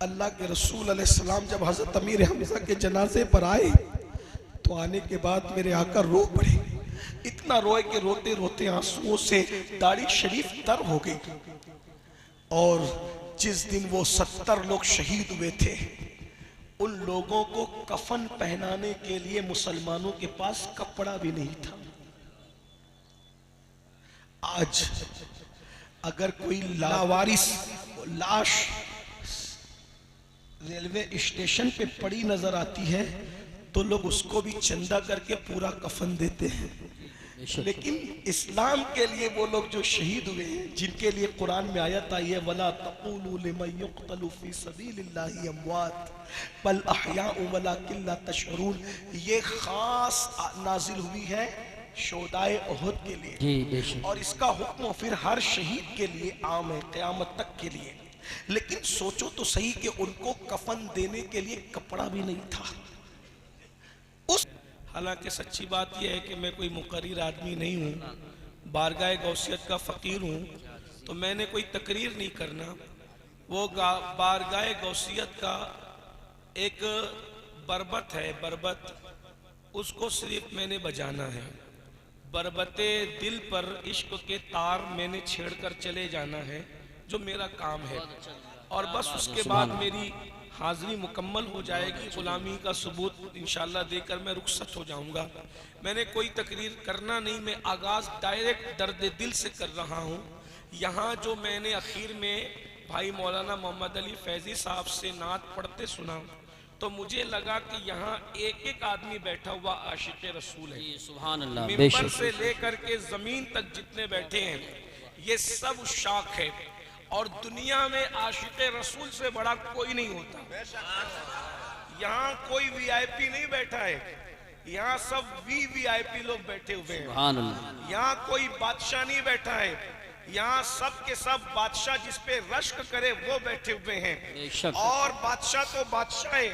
अल्लाह के रसूल अलैहिस्सलाम जब हजरत अमीर हमजा के जनाजे पर आए तो आने के बाद मेरे आका रो पड़े। इतना रोए कि रोते रोते आंसुओं से दाढ़ी शरीफ तर हो गई। और जिस दिन वो 70 लोग शहीद हुए थे, उन लोगों को कफन पहनाने के लिए मुसलमानों के पास कपड़ा भी नहीं था। आज अगर कोई लावारिस लाश रेलवे स्टेशन पे पड़ी नजर आती है तो लोग उसको भी चंदा करके पूरा कफन देते हैं। लेकिन इस्लाम के लिए वो लोग जो शहीद हुए हैं, जिनके लिए कुरान में आयत आई है वला तक़ूलू लिमन युक़तलू फी सबीलिल्लाहि अमवात बल अहयाउ वलाकिन ला तशऊरून, ये खास नाजिल हुई है शोदाए उहद के लिए, और इसका हुक्म फिर हर शहीद के लिए आम है क़यामत तक के लिए। लेकिन सोचो तो सही कि उनको कफन देने के लिए कपड़ा भी नहीं था। हालांकि सच्ची बात यह है कि मैं कोई मुकर्रिर आदमी नहीं हूँ, बारगाह गौसियत का फ़कीर हूँ, तो मैंने कोई तकरीर नहीं करना। वो बारगाह गौसियत का एक बरबत है, बरबत, उसको सिर्फ मैंने बजाना है। बरबते दिल पर इश्क के तार मैंने छेड़कर चले जाना है, जो मेरा काम है। और बस उसके बाद मेरी हाज़िरी मुकम्मल हो जाएगी। गुलामी का सबूत इंशाअल्लाह देकर मैं रुखसत हो जाऊंगा। मैंने कोई तकरीर करना नहीं, मैं आगाज़ डायरेक्ट दर्द दिल से कर रहा हूँ। यहाँ जो मैंने आखिर में भाई मौलाना मोहम्मद अली फैज़ी साहब से नात पढ़ते सुना तो मुझे लगा कि यहाँ एक एक आदमी बैठा हुआ आशिक़ रसूल है। सुभान अल्लाह। मिंबर से लेकर के ज़मीन तक जितने बैठे हैं ये सब शाख है, और दुनिया में आशिक़ रसूल से बड़ा कोई नहीं होता। यहाँ कोई वीआईपी नहीं बैठा है, यहाँ सब वीवीआईपी लोग बैठे हुए हैं। यहाँ कोई बादशाह नहीं बैठा है, यहाँ सब के सब बादशाह जिस पे रश्क करे वो बैठे हुए हैं। और बादशाह तो बादशाह है,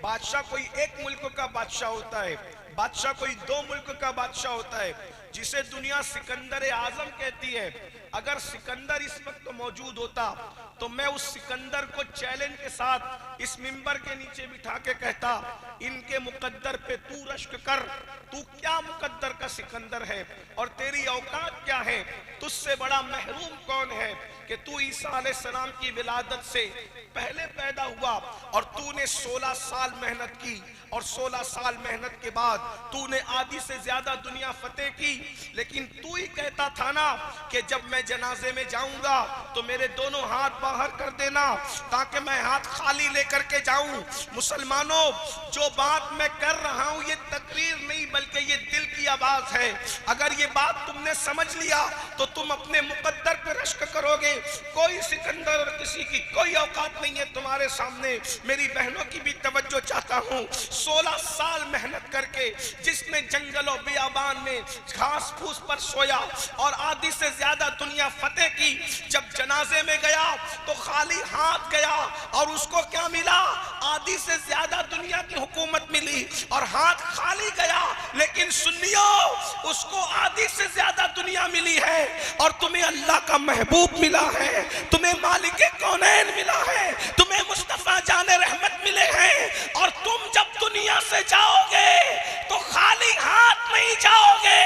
बादशाह कोई एक मुल्क का बादशाह होता है, बादशाह कोई 2 मुल्क का बादशाह होता है, जिसे दुनिया सिकंदर आजम कहती है। अगर सिकंदर इस वक्त मौजूद होता तो मैं उस सिकंदर को चैलेंज के साथ इस मिंबर के नीचे बिठा के कहता, इनके मुकद्दर पे तू रश्क कर, तू क्या मुकद्दर का सिकंदर है और तेरी औकात क्या है, तुझसे बड़ा महरूम कौन है कि तू ईसा अलैहिस्सलाम की विलादत से पहले पैदा हुआ और तूने 16 साल मेहनत की, और 16 साल मेहनत के बाद तूने आधी से ज्यादा दुनिया फतेह की। लेकिन तू ही कहता था ना कि जब मैं जनाजे में जाऊंगा तो मेरे दोनों हाथ बाहर कर देना ताकि मैं हाथ खाली लेकर के जाऊं। मुसलमानों, जो बात मैं कर रहा हूं ये तकरीर नहीं बल्कि ये दिल की आवाज है। अगर ये बात तुमने समझ लिया तो तुम अपने मुकद्दर पे रश्क करोगे। कोई सिकंदर और किसी की कोई औकात नहीं है तुम्हारे सामने। मेरी बहनों की भी तवज्जो चाहता हूँ। 16 साल मेहनत करके जिसने जंगलों बियाबान में घास फूस पर सोया और आधी से ज्यादा दुनिया फतेह की, जब जनाजे में गया तो खाली हाथ गया और उसको क्या मिला? आधी से ज्यादा दुनिया की हुकूमत मिली और हाथ खाली गया। लेकिन सुन्नियों, उसको आधी से ज्यादा दुनिया मिली है और तुम्हें अल्लाह का महबूब मिला है, तुम्हें मालिक कौनैन मिला है, तुम्हें मुस्तफा जाने रहमत मिले हैं। और तुम जब दुनिया से जाओगे तो खाली हाथ नहीं जाओगे,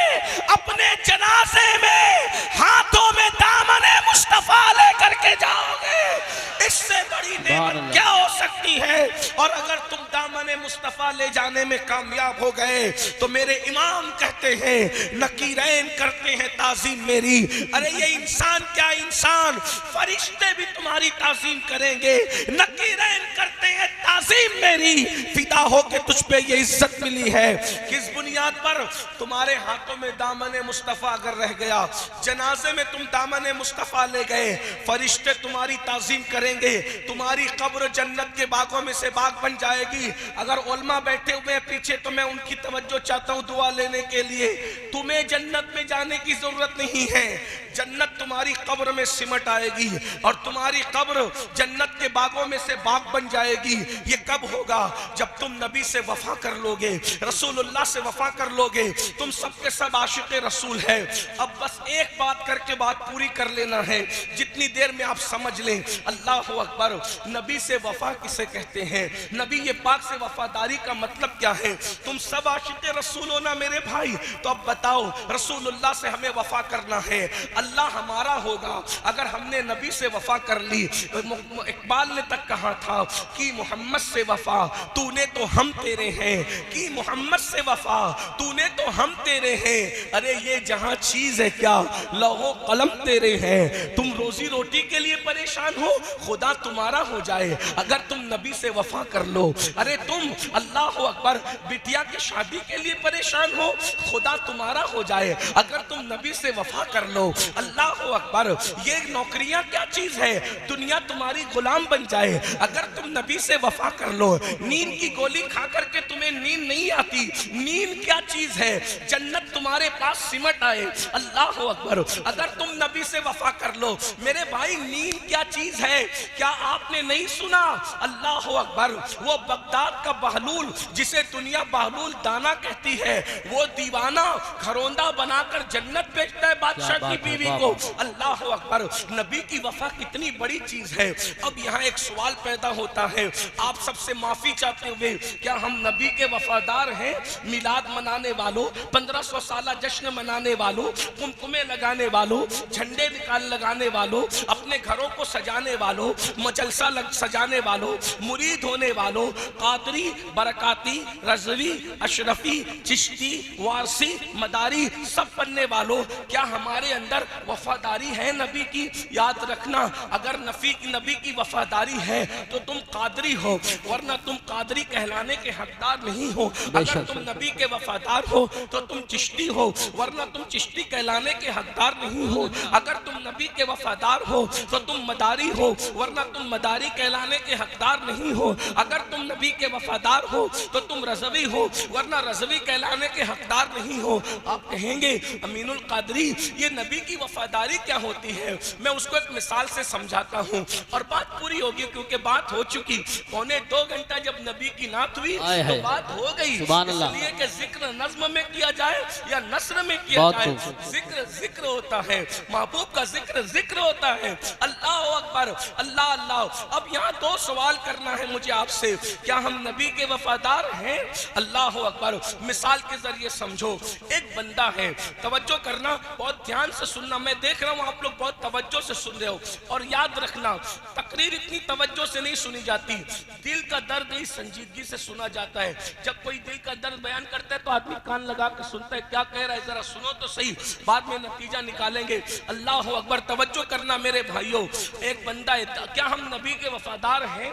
अपने जनाजे में हाथों में दामने मुस्तफा लेकर के जाओगे। इससे बड़ी नेमत क्या हो सकती है? और अगर तुम दामने मुस्तफा ले जाने में कामयाब हो गए तो मेरे इमाम कहते हैं नकीरैन करते हैं ताजीम मेरी। अरे ये इंसान क्या इंसान, फरिश्ते भी तुम्हारी ताजीम करेंगे। नकीरैन करते हैं ताजीम मेरी, फिदा हो के तुझ पे ये इज्जत मिली है। किस बुनियाद पर? तुम्हारे हाथों में दामने मुस्तफा अगर रह गया, जनाजे में तुम दामने मुस्तफा ले गए, फरिश्ते तुम्हारी ताजीम करेंगे, तुम्हारी कब्र जन्नत के बागों में से बाग बन जाएगी। अगर उलमा बैठे हुए हैं पीछे तो मैं उनकी तवज्जो चाहता हूँ दुआ लेने के लिए। तुम्हें जन्नत में जाने की जरूरत नहीं है, जन्नत तुम्हारी कब्र में सिमट आएगी और तुम्हारी कब्र जन्नत के बागों में से बाग बन जाएगी। ये कब होगा? जब तुम नबी से वफा कर लोगे, रसूलुल्लाह से वफा कर लोगे। तुम सबके सब आशिक़े रसूल है। अब बस एक बात करके बात पूरी कर लेना है। जितनी देर में आप समझ लें अल्लाह अकबर, नबी से वफा किसे कहते हैं, नबी ये पाक से वफादारी का मतलब क्या है। तुम सब आशिक़े रसूल हो ना मेरे भाई, तो अब बताओ रसूलुल्लाह से हमें वफा करना है, अल्लाह हमारा होगा अगर हमने नबी से वफा कर ली। इकबाल ने तक कहा था कि मोहम्मद से वफा तूने तो हम तेरे हैं, कि मोहम्मद से वफा तूने तो हम तेरे हैं। अरे ये जहां चीज है क्या, लौहो कलम तेरे हैं। तुम रोजी रोटी के लिए परेशान हो, खुदा तुम्हारा हो जाए अगर तुम नबी से वफा कर लो। अरे तुम अल्लाह अकबर बिटिया की शादी के लिए परेशान हो, खुदा तुम्हारा हो जाए अगर तुम नबी से वफा कर लो। अल्लाह अकबर, ये नौकरियां क्या चीज है, दुनिया तुम्हारी गुलाम बन जाए अगर तुम नबी से वफा कर लो। नींद की गोली खा करके तुम्हें नींद नहीं आती, नींद क्या चीज है, जन्नत तुम्हारे पास सिमट आए। अल्लाह अकबर, अगर तुम नबी से वफा कर लो। मेरे भाई नींद क्या चीज है, क्या आपने नहीं सुना, अल्लाह अकबर, वो बगदाद का बहलूल जिसे दुनिया बहलूल दाना कहती है, वो दीवाना घरौंदा बनाकर जन्नत बेचता है बादशाह की बीवी को। अल्लाह अकबर, नबी की वफा कितनी बड़ी चीज है। अब यहाँ एक सवाल पैदा होता है, आप सबसे माफी चाहते हुए, क्या हम नबी के वफादार हैं? मिलाद मनाने वालों, 1500 साल जश्न मनाने वालों, कुमकुमे लगाने वालों, झंडे लगाने वालों, अपने घरों को सजाने वालों, मजलसा सजाने वालों, मुरीद होने वालों, कादरी, बरकाती, रज़वी, अशरफी, चिश्ती, वारसी, मदारी सब पढ़ने वालों, क्या हमारे अंदर वफादारी है नबी की? याद रखना, अगर नबी की वफादारी है तो तुम कादरी हो, वरना तुम कादरी कहलाने के हकदार नहीं हो। अगर तुम नबी के वफादार हो तो तुम चिश्ती हो, वरना तुम चिश्ती कहलाने के हकदार नहीं हो। अगर तुम नबी के वफादार हो तो तुम मदारी हो, वरना तुम मदारी कहलाने के हकदार नहीं हो। अगर तुम नबी के वफादार हो तो तुम रज़वी हो, वरना रज़वी कहलाने के हकदार नहीं हो। आप कहेंगे अमीनुल कादरी, ये नबी की वफादारी क्या होती है? मैं उसको एक मिसाल से समझाता हूँ और बात पूरी होगी, क्योंकि बात हो चुकी। 2.25 घंटा जब नबी की नात हुई तो बात हो गई, इसलिए कि जिक्र नज़्म में किया जाए या नस्र में किया जाए, जिक्र जिक्र होता है, महबूब का जिक्र जिक्र होता है। अल्लाह अकबर, अल्लाह अल्लाह। अब यहाँ 2 सवाल करना है मुझे आपसे, क्या हम नबी के वफादार हैं? अल्लाह अकबर, मिसाल के जरिए समझो। एक बंदा है, तवज्जो करना, बहुत ध्यान से सुनना, मैं देख रहा हूँ आप लोग बहुत तवज्जो से सुन रहे हो, और याद रखना तकरीर इतनी तवज्जो से नहीं सुनी जाती, दिल का दर्द ही संजीदगी से सुना जाता है। जब कोई दिल का दर्द बयान करता है तो आदमी कान लगा कर सुनता है, क्या कह रहा है जरा सुनो तो सही, बाद में नतीजा निकालेंगे। अल्लाह अकबर, तवज्जो करना मेरे भाइयों। एक बंदा है, क्या हम नबी के वफादार हैं?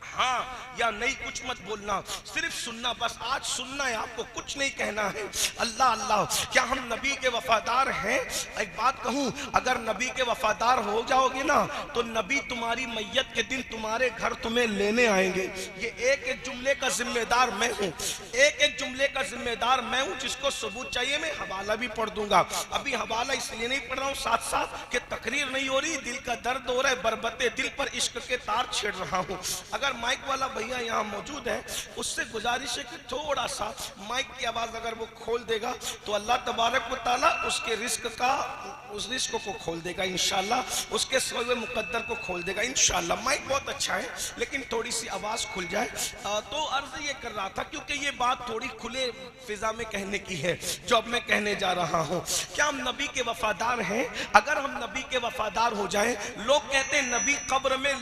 हाँ या नहीं कुछ मत बोलना, सिर्फ सुनना, बस आज सुनना है आपको, कुछ नहीं कहना है। अल्लाह अल्लाह, क्या हम नबी के वफादार हैं? एक बात कहूँ, अगर नबी के वफादार हो जाओगे ना तो नबी तुम्हारी मैयत के दिन तुम्हारे घर तुम्हें लेने आएंगे। ये एक एक जुमले का जिम्मेदार मैं हूँ, एक एक जुमले का जिम्मेदार मैं हूँ। जिसको सबूत चाहिए मैं हवाला भी पढ़ दूंगा। अभी हवाला इसलिए नहीं पढ़ रहा हूँ साथ साथ कि तकरीर नहीं हो रही, दिल का दर्द हो रहा है, बरबते दिल पर इश्क के तार छेड़ रहा हूँ। अगर माइक वाला भैया यहाँ मौजूद है, उससे गुजारिश है कि थोड़ा सा माइक की आवाज अगर वो खोल देगा तो अल्लाह तबारक व तआला उसके रिस्क का, उस रिस्क को खोल देगा इंशाल्लाह, उसके सोए मुकद्दर को खोल देगा इंशाल्लाह। माइक बहुत अच्छा है लेकिन थोड़ी सी आवाज खुल जाए। तो अर्ज ये कर रहा था, क्योंकि ये बात थोड़ी खुले फिजा में कहने की है जो अब मैं कहने जा रहा हूँ। क्या हम नबी के वफादार हैं? अगर हम नबी के वफादार हो जाएं, लोग कहते हैं नबी कब्र में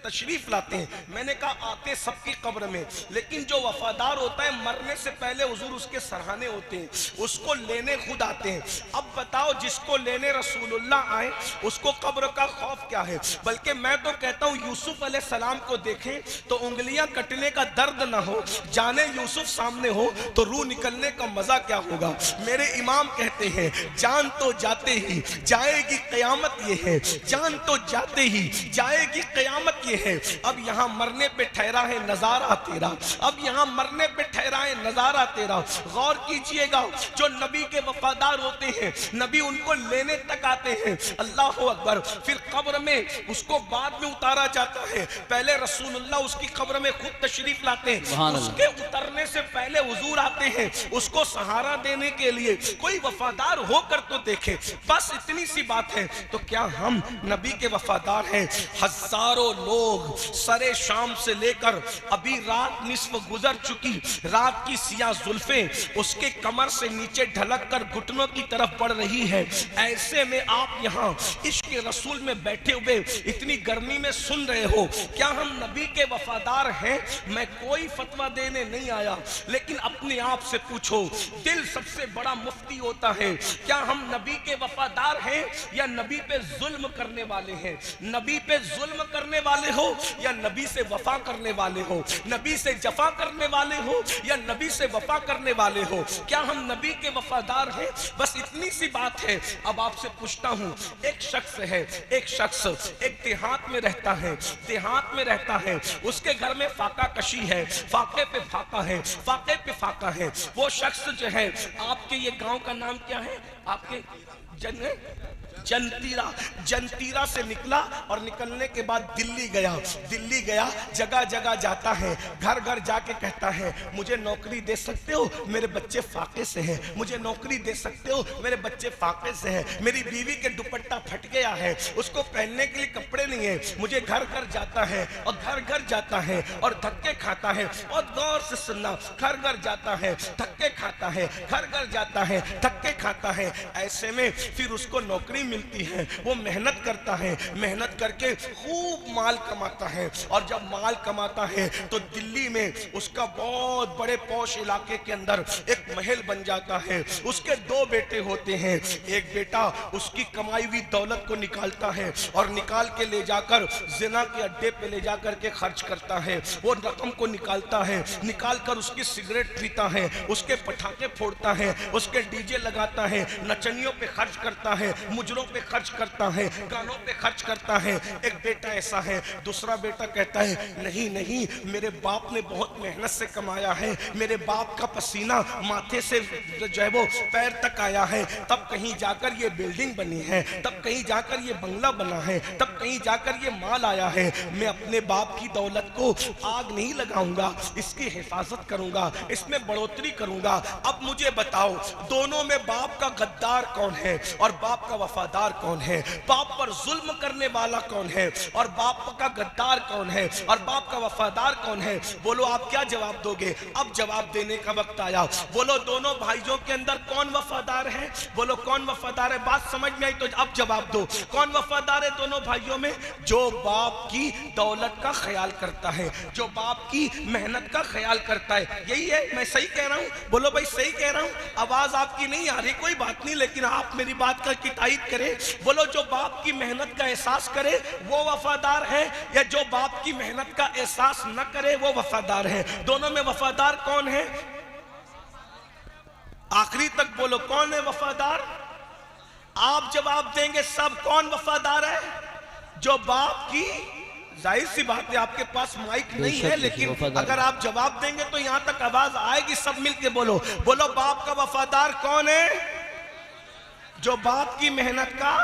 तशरीफ लाते हैं, मैंने कहा आते सबकी कब्र में, लेकिन जो वफादार होता है मरने से पहले हुजूर उसके सराहने होते हैं, उसको लेने खुद आते हैं। अब बताओ, जिसको लेने रसूलुल्लाह आए उसको कब्र का खौफ क्या है? बल्कि मैं तो कहता हूँ यूसुफ अलैहिस्सलाम को देखें तो उंगलियां कटने का दर्द ना हो, जाने यूसुफ सामने हो तो रूह निकलने का मजा क्या होगा। मेरे इमाम कहते हैं जान तो जाते ही जाएगी कयामत, ये है जान तो जाते ही जाएगी कयामत, ये है, अब यहाँ मरने पे ठहरा है नजारा तेरा, अब यहाँ मरने पे ठहरा है नजारा तेरा। गौर कीजिएगा, जो नबी के वफादार होते हैं, नबी उनको लेने तक आते हैं, अल्लाह अकबर। फिर कब्र में उसको बाद में उतारा जाता है, पहले रसूलुल्लाह उसकी कब्र में खुद तशरीफ लाते हैं, उसके उतरने से पहले हुजूर आते हैं उसको सहारा देने के लिए। कोई वफादार होकर तो देखे, बस इतनी सी बात है। तो क्या हम नबी के वफादार हैं? हजारों लोग सरे शाम से लेकर अभी रात निस्फ गुजर चुकी, रात की सियाह जुल्फें उसके कमर से नीचे ढलक कर घुटनों की तरफ बढ़ रही है। ऐसे में आप यहाँ इश्क रसूल में बैठे हुए इतनी गर्मी में सुन रहे हो, क्या हम नबी के वफादार हैं? मैं कोई फतवा देने नहीं आया, लेकिन अपने आप से पूछो, दिल सबसे बड़ा मुफ्ती होता है। क्या हम नबी के वफादार हैं या नबी पे जुल्म करने वाले हैं? नबी पे जुल्म करने वाले हो या नबी से वफा करने वाले हो? नबी से जफा करने वाले हो या नबी से वफा करने वाले हो? क्या हम नबी के वफादार हैं? बस इतनी सी बात है। अब आपसे पूछता हूं, एक शख्स है, एक शख्स एक देहात में रहता है, देहात में रहता है, उसके घर में फाका कशी है, फाके पे फाका है, फाके पे फाका है। वो शख्स जो है, आपके ये गांव का नाम क्या है? आपके जंतीरा, जंतीरा से निकला और निकलने के बाद दिल्ली गया, दिल्ली गया, जगह जगह जाता है, घर घर जाके कहता है, मुझे नौकरी दे सकते हो, मेरे बच्चे फाके से हैं, मुझे नौकरी दे सकते हो, मेरे बच्चे फाके से हैं, मेरी बीवी के दुपट्टा फट गया है, उसको पहनने के लिए कपड़े नहीं है। मुझे घर घर जाता है और घर घर जाता है और धक्के खाता है। और गौर से सुनना, घर घर जाता है, धक्के खाता है, घर घर जाता है, धक्के खाता है। ऐसे में फिर उसको नौकरी मिलती है, वो मेहनत करता है, मेहनत करके खूब माल कमाता है। और जब माल कमाता है तो दिल्ली में उसका बहुत बड़े पौश इलाके के अंदर एक महल बन जाता है। उसके दो बेटे होते हैं, एक बेटा उसकी कमाई हुई दौलत को निकालता है और निकाल के ले जाकर जिना के अड्डे पे ले जाकर के खर्च करता है। वो रकम को निकालता है, निकाल कर उसकी सिगरेट पीता है, उसके पटाखे फोड़ता है, उसके डीजे लगाता है, नचनियों पे खर्च करता है, मुजरों पे खर्च करता है, गानों पे खर्च करता है। एक बेटा ऐसा है। दूसरा बेटा कहता है, नहीं नहीं, मेरे बाप ने बहुत मेहनत से कमाया है, मेरे बाप का पसीना माथे से जो है वो पैर तक आया है, तब कहीं जाकर ये बिल्डिंग बनी है, तब कहीं जाकर ये बंगला बना है, तब कहीं जाकर ये माल आया है। मैं अपने बाप की दौलत को आग नहीं लगाऊंगा, इसकी हिफाजत करूंगा, इसमें बढ़ोतरी करूंगा। अब मुझे बताओ, दोनों में बाप का गद्दार कौन है और बाप का वफादार कौन है? बाप पर जुल्म करने वाला कौन है और बाप का गद्दार कौन है और बाप का वफादार कौन है? बोलो, आप क्या जवाब दोगे? अब जवाब देने का वक्त आया। बोलो, दोनों भाइयों के अंदर कौन वफादार है? बोलो, कौन वफादार है? बात समझ में आई तो अब जवाब दो। कौन वफादार है दोनों भाइयों में? जो बाप की दौलत का ख्याल करता है, जो बाप की मेहनत का ख्याल करता है। यही है, मैं सही कह रहा हूं? बोलो भाई, सही कह रहा हूं? आवाज आपकी नहीं आ रही, कोई बात नहीं, लेकिन आप मेरी बात का तायीद करे। बोलो, जो बाप की मेहनत का एहसास करे वो वफादार है, या जो बाप की मेहनत का एहसास न करे वो वफादार है? दोनों में वफादार कौन है? आखिरी तक बोलो, कौन है वफादार? आप जवाब देंगे सब। कौन वफादार है? जो बाप की, जाहिर सी बात है आपके पास माइक नहीं है, लेकिन अगर आप जवाब देंगे तो यहां तक आवाज आएगी। सब मिलके बोलो, बोलो, बाप का वफादार कौन है? जो बाप की मेहनत का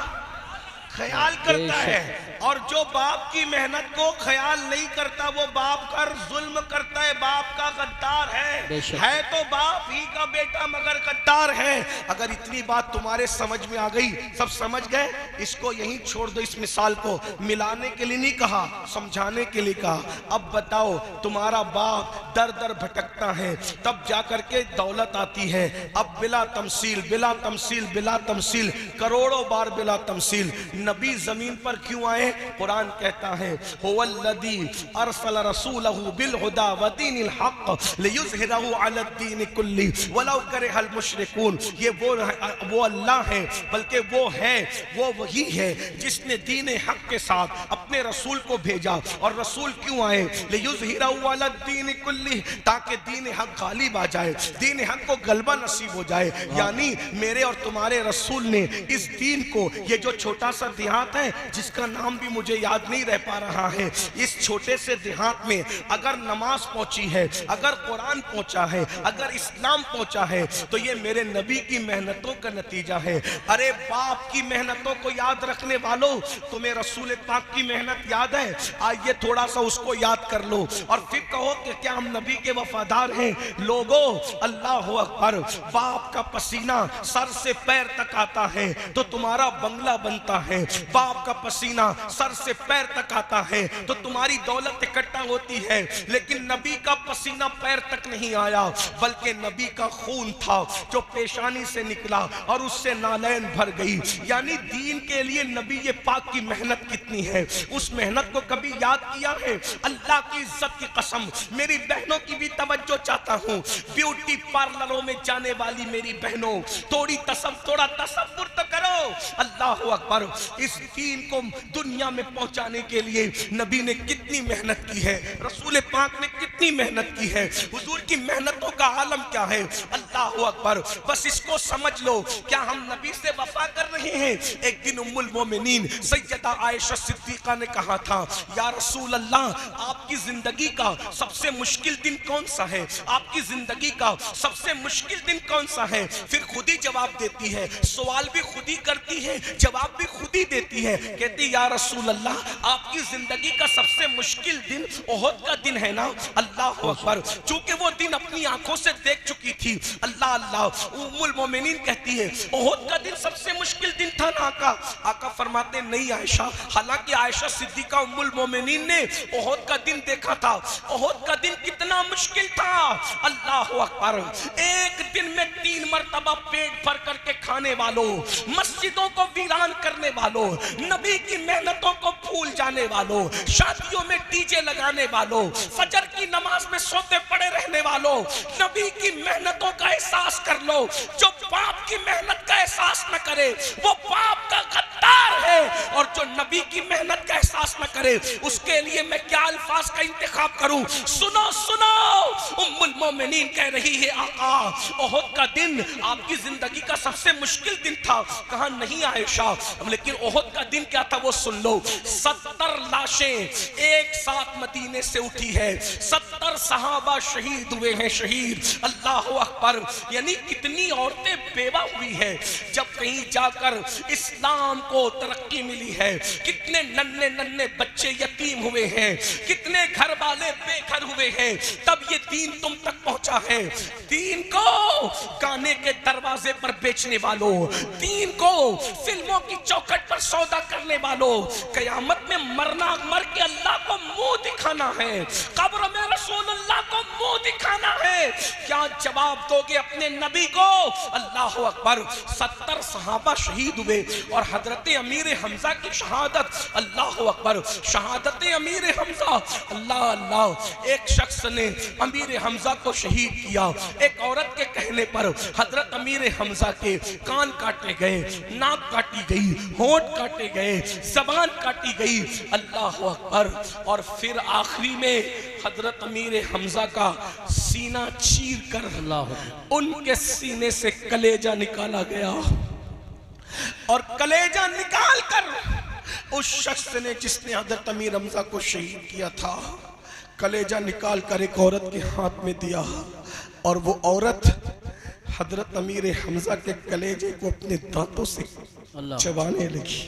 ख्याल करता है, और जो बाप की मेहनत को ख्याल नहीं करता वो बाप पर जुल्म करता है, बाप का गद्दार है तो बाप ही का बेटा मगर गद्दार है। अगर इतनी बात तुम्हारे समझ में आ गई, सब समझ गए, इसको यहीं छोड़ दो। इस मिसाल को मिलाने के लिए नहीं कहा, समझाने के लिए कहा। अब बताओ, तुम्हारा बाप दर दर भटकता है, तब जाकर के दौलत आती है। अब बिला तमसील, बिला तमसील, बिला तमसील, करोड़ों बार बिला तमसील नबी जमीन पर क्यों आए? कुरान कहता है, हुवल्लज़ी अरसल रसूलहु बिल हुदा व दीनिल हक़ लियुज़हिरहु अलद्दीन कुल्ली वलौ करिहल मुशरिकून। ये वो अल्लाह है, बल्कि वो है, वो वही है जिसने दीन हक के साथ अपने रसूल को भेजा। और रसूल क्यों आए? लियुज़हिरहु अलद्दीन कुल्ली, ताकि दीन हक गालिब आ जाए, दीन हक को गलबा नसीब हो जाए। यानी मेरे और तुम्हारे रसूल ने इस दीन को, ये जो छोटा सा सा देहात है जिसका नाम भी मुझे याद नहीं रह पा रहा है। इस छोटे से देहात में अगर नमाज पहुंची है, अगर कुरान पहुंचा है, अगर इस्लाम पहुंचा है, तो ये मेरे नबी की मेहनतों का नतीजा है। अरे बाप की मेहनतों को याद रखने वालों, तुम्हें रसूल पाक की मेहनत याद है? आइए थोड़ा सा उसको याद कर लो और फिर कहो कि क्या हम नबी के वफादार हैं। लोगों, अल्लाह अकबर, बाप का पसीना सर से पैर तक आता है तो तुम्हारा बंगला बनता है। बाप का पसीना सर से पैर तक आता है तो तुम्हारी दौलत इकट्ठा होती है। लेकिन नबी का पसीना पैर तक नहीं आया, बल्कि नबी का खून था जो पेशानी से निकला और उससे नालैन भर गई। यानी दीन के लिए नबी ये पाक की मेहनत कितनी है, उस मेहनत को कभी याद किया है? अल्लाह की इज्जत की कसम, मेरी बहनों की भी तवज्जो चाहता हूँ। ब्यूटी पार्लरों में जाने वाली मेरी बहनों, थोड़ा तसव्वुर तो करो। अल्लाह अकबर, इस दीन को दुनिया में पहुंचाने के लिए नबी ने कितनी मेहनत की है, रसूल पाक ने कितनी मेहनत की है। हुजूर की मेहनतों का आलम क्या है। अल्लाह अकबर, बस इसको समझ लो। क्या हम नबी से वफा कर रहे हैं? एक दिन उम्मुल मोमिनीन सैयदा आयशा सिद्दीका ने कहा था, या रसूल अल्लाह, आपकी जिंदगी का सबसे मुश्किल दिन कौन सा है? आपकी जिंदगी का सबसे मुश्किल दिन कौन सा है? फिर खुद ही जवाब देती है, सवाल भी खुद ही करती है, जवाब भी खुद ही देती है। कहती, या रसूल अल्लाह, आपकी जिंदगी का सबसे मुश्किल दिन ओहद का दिन है ना? अल्लाह अकबर, चूंकि वो दिन अपनी आंखों से देख चुकी थी। अल्लाह अल्लाह, उम्मुल मोमिनीन कहती है, ओहद का दिन सबसे मुश्किल दिन था ना आका? आका फरमाते, नहीं आयशा, हालांकि आयशा सिद्दीका उम्मुल मोमिनीन ने ओहद का दिन देखा था। ओहद का दिन कितना मुश्किल था। अल्लाह अकबर, एक दिन में 3 मरतबा पेट भर करके खाने वालों, मस्जिदों को वीरान करने वालों, नबी की मेहनतों को भूल जाने वालों, शादियों में डीजे लगाने वालों, फजर की नमाज में सोते पड़े रहने वालों, नबी की मेहनतों का एहसास कर लो। जो बाप की मेहनत का एहसास न करे वो बाप का गद्दार है, और जो नबी की मेहनत का एहसास न करे उसके लिए मैं क्या अल्फाज का इंतखाब करूं? सुनो सुनो, उम्मुल मोमिनीन कह रही है, आका, ओहद का दिन आपकी जिंदगी का सबसे मुश्किल दिन था। कहा, नहीं आयशा, लेकिन ओहद का दिन क्या था वो सुन लो। 70 लाशें एक साथ मदीने से उठी है, 70 सहाबा शहीद हुए हैं, शहीद। अल्लाह अकबर, यानी कितनी औरतें बेवा हुई है जब कहीं जाकर इस्लाम को तरक्की मिली है। कितने नन्हे नन्हे बच्चे यतीम हुए हैं, कितने घर वाले बेघर हुए हैं, तब ये दीन तुम तक पहुंचा है। दीन को गाने के दरवाजे पर बेचने वालों, दीन को फिल्मों की चौखट पर सौदा करने वालों, कयामत में मरना, मर के अल्लाह को मुंह दिखाना है, कब्र में रसूलुल्लाह को मुंह दिखाना है। क्या जवाब दोगे अपने नबी को? अल्लाह अकबर, 70 सहाबा शहीद हुए और हजरत अमीर हमजा की शहादत। अल्लाह अकबर, शहादत अमीर हमजा। अल्लाह अल्लाह, एक शख्स ने अमीर हमजा को शहीद किया। एक औरत के कहने पर हजरत अमीर हमजा के कान काटे गए, नाक काटी गई, होंठ काटे गए, जबान काटी गई। अल्लाह अकबर, और फिर आखिरी में हजरत अमीर हमजा का सीना चीर कर उनके सीने से कलेजा निकाला गया, और कलेजा निकाल कर उस शख्स ने जिसने हजरत अमीर हमजा को शहीद किया था, कलेजा निकाल कर एक औरत के हाथ में दिया, और वो औरत हजरत अमीर हमजा के कलेजे को अपने दांतों से चबाने लगी।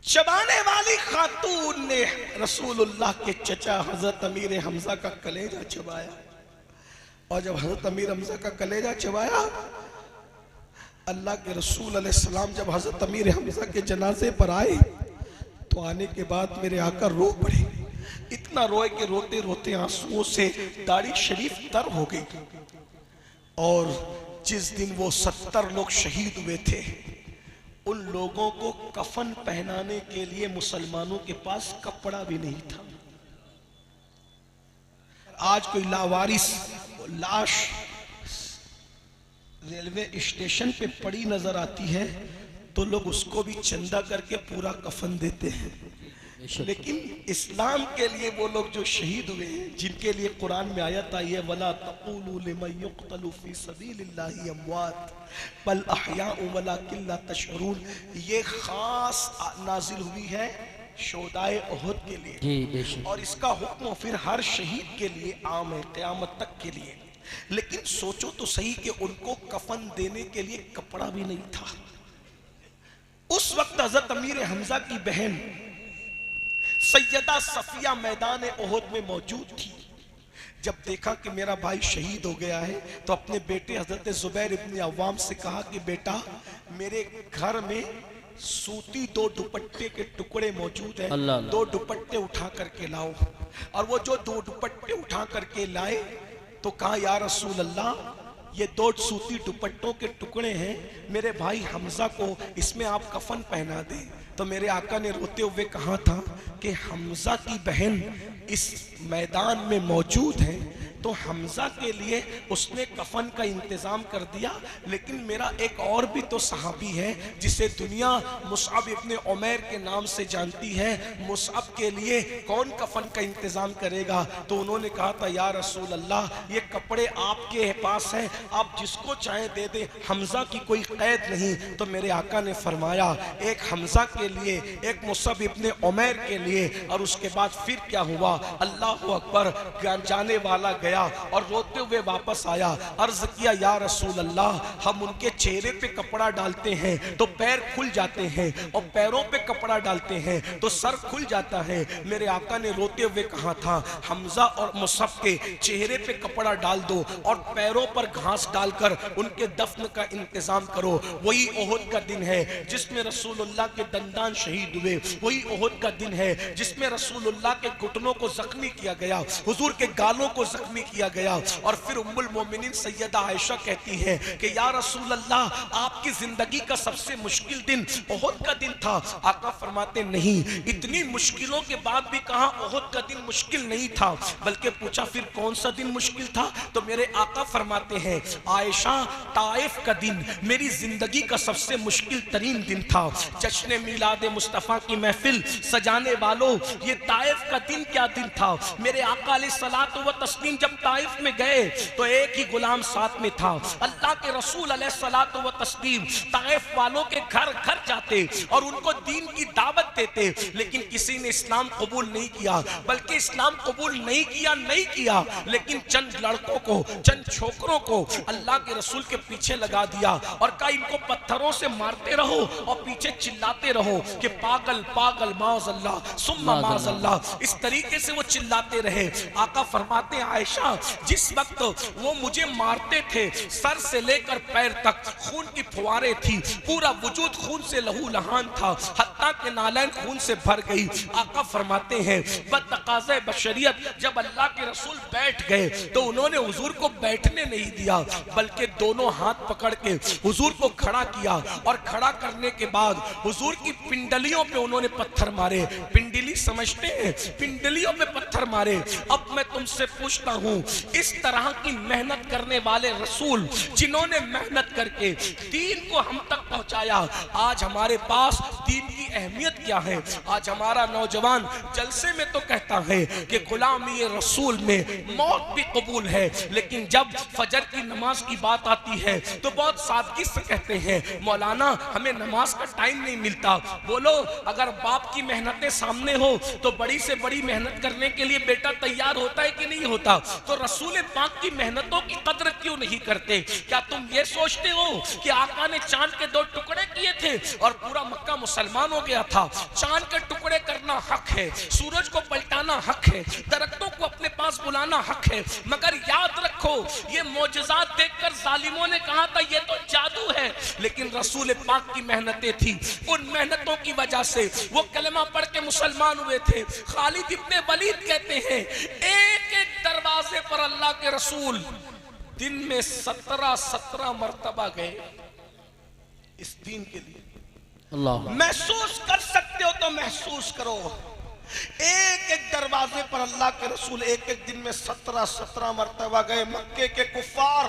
चबाने वाली खातून ने रसूलुल्लाह के चचा हजरत अमीर हमजा का कलेजा चबाया, और जब हजरत अमीर हमजा का कलेजा चबाया, अल्लाह के रसूल अलैहिस्सलाम जब हजरत अमीर हमजा के जनाजे पर आए तो आने के बाद मेरे आका रो पड़े। इतना रोए कि रोते रोते आंसुओं से दाढ़ी शरीफ तर हो गई। और जिस दिन वो 70 लोग शहीद हुए थे, उन लोगों को कफन पहनाने के लिए मुसलमानों के पास कपड़ा भी नहीं था। आज कोई लावारिस लाश रेलवे स्टेशन पे पड़ी नजर आती है तो लोग उसको भी चंदा करके पूरा कफन देते हैं। लेकिन इस्लाम के लिए वो लोग जो शहीद हुए हैं, जिनके लिए कुरान में आयत आई है वला तक़ूलू लिमन युक़्तलू फ़ी सबीलिल्लाहि अमवात बल अहयाउ वलाकिन ला तशऊरून, ये खास नाजिल हुई है शोदाए उहुद के लिए, और इसका हुक्म फिर हर शहीद के लिए आम है क़यामत तक के लिए। लेकिन सोचो तो सही कि उनको कफन देने के लिए कपड़ा भी नहीं था। उस वक्त हज़रत अमीर हमजा की बहन सैयदा सफिया मैदान उहुद में मौजूद थी। जब देखा कि मेरा भाई शहीद हो गया है तो अपने बेटे हजरत जुबैर इब्न अव्वाम से कहा कि बेटा, मेरे घर में सूती 2 दुपट्टे के टुकड़े मौजूद हैं, 2 दुपट्टे उठा करके लाओ। और वो जो 2 दुपट्टे उठा करके लाए तो कहा या रसूल अल्लाह, ये 2 सूती दुपट्टों के टुकड़े हैं, मेरे भाई हमजा को इसमें आप कफन पहना दें। तो मेरे आका ने रोते हुए कहा था कि हमजा की बहन इस मैदान में मौजूद है तो हमजा के लिए उसने कफन का इंतजाम कर दिया। लेकिन मेरा एक और भी तो सहाबी है जिसे दुनिया मुसअब इब्न उमैर के नाम से जानती है, मुसअब के लिए कौन कफन का इंतजाम करेगा? तो उन्होंने कहा था या रसूल अल्लाह, ये कपड़े आपके पास हैं, आप जिसको चाहे दे दे, हमजा की कोई कैद नहीं। तो मेरे आका ने फरमाया एक हमजा के लिए, एक मुसअब इब्न उमैर के लिए। और उसके बाद फिर क्या हुआ, अल्लाह अकबर, जाने वाला गया और रोते हुए वापस आया। अर्ज किया या रसूल अल्लाह, हम उनके चेहरे पे कपड़ा डालते हैं तो पैर खुल जाते हैं, और पैरों पे कपड़ा डालते हैं तो सर खुल जाता है। मेरे आका ने रोते हुए कहा था हमजा और मुसअब के चेहरे पे कपड़ा डाल दो और पैरों पर घास डालकर उनके दफन का इंतजाम करो। वही ओहद का दिन है जिसमें रसूलुल्लाह के दंदान शहीद हुए, वही ओहद का दिन है जिसमें रसूलुल्लाह के घुटनों को जख्मी किया गया, हुजूर के गालों को जख्मी किया गया। और फिर उम्मुल मोमिनीन सैयदा आयशा कहती है कि या रसूल अल्लाह, आपकी जिंदगी का सबसे मुश्किल दिन ओहद का दिन था। आका फरमाते नहीं, इतनी मुश्किलों के बाद भी कहा ओहद का दिन मुश्किल नहीं था, बल्कि पूछा फिर कौन सा दिन मुश्किल था? तो मेरे आका फरमाते हैं आयशा, ताइफ का दिन मेरी जिंदगी का सबसे मुश्किल तरीन दिन था। जश्न मिलाद मुस्तफ़ा की महफिल सजाने वालों, ये ताइफ का दिन क्या दिन था? मेरे आका अलैहिस्सलातु व तस्लीम जब ताइफ में गए तो एक ही गुलाम साथ में था। अल्लाह के रसूल अलैहिस्सलातु व तस्लीम ताइफ वालों के घर घर जाते और उनको दीन की दावत देते, लेकिन किसी ने इस्लाम कबूल नहीं किया। बल्कि इस्लाम कबूल नहीं किया, लेकिन चंद लड़कों को, चंद छोकरों को अल्लाह के रसूल के पीछे लगा दिया और कहा इनको पत्थरों से मारते रहो और पीछे चिल्लाते रहो कि पागल पागल माज़अल्लाह सुम्मा माज़अल्लाह। इस तरीके से वो चिल्लाते रहे। आका फरमाते आयशा, जिस वक्त वो मुझे मारते थे सर से लेकर पैर तक खून की फुहारें थी, पूरा वजूद खून से लहू लहान था, हत्ता के नालैन खून से भर गई। आका फरमाते हैं बतकाज़े बशरियत जब अल्लाह के रसूल बैठ गए तो उन्होंने हुजूर को बैठने नहीं दिया, बल्कि दोनों हाथ पकड़ के हुजूर को खड़ा किया और खड़ा करने के बाद हुजूर की पिंडलियों पे उन्होंने पत्थर मारे। पिंडली समझते हैं, पिंडलियों पे पत्थर मारे। अब मैं तुमसे पूछता हूँ, इस तरह की मेहनत करने वाले रसूल जिन्होंने मेहनत करके दीन को हम तक पहुंचाया, आज हमारे पास दीन की अहमियत क्या है? आज हमारा नौजवान जलसे में तो कहता है कि गुलामी रसूल में मौत भी कबूल है, लेकिन जब फजर की नमाज की बात आती है तो बहुत सादगी से कहते हैं मौलाना हमें नमाज का टाइम नहीं मिलता। बोलो, अगर बाप की मेहनतें सामने हो तो बड़ी से बड़ी मेहनत करने के लिए बेटा तैयार होता है कि नहीं होता? तो रसूल पाक की मेहनतों की कदर क्यों नहीं करते? क्या तुम ये सोचते हो कि आका ने चांद के 2 टुकड़े किए थे और पूरा मक्का मुसलमान हो गया था? चांद के टुकड़े करना हक है, सूरज को पलटाना हक है, दरख्तों को अपने पास बुलाना हक है, मगर याद रखो ये मोजज़ात देखकर जालिमों ने कहा था ये तो जादू है, लेकिन रसूल पाक की मेहनतें थी। उन मेहनतों की वजह से वो कलमा पढ़ के मुसलमान हुए थे। खालिद इब्ने वलीद कहते हैं एक एक दरवाजे पर अल्लाह के रसूल दिन में 17 मर्तबा गए इस दीन के लिए। अल्लाह, महसूस कर सकते हो तो महसूस करो। एक एक दरवाजे पर अल्लाह के रसूल एक एक दिन में 17 मरतबा गए। मक्के के कुफार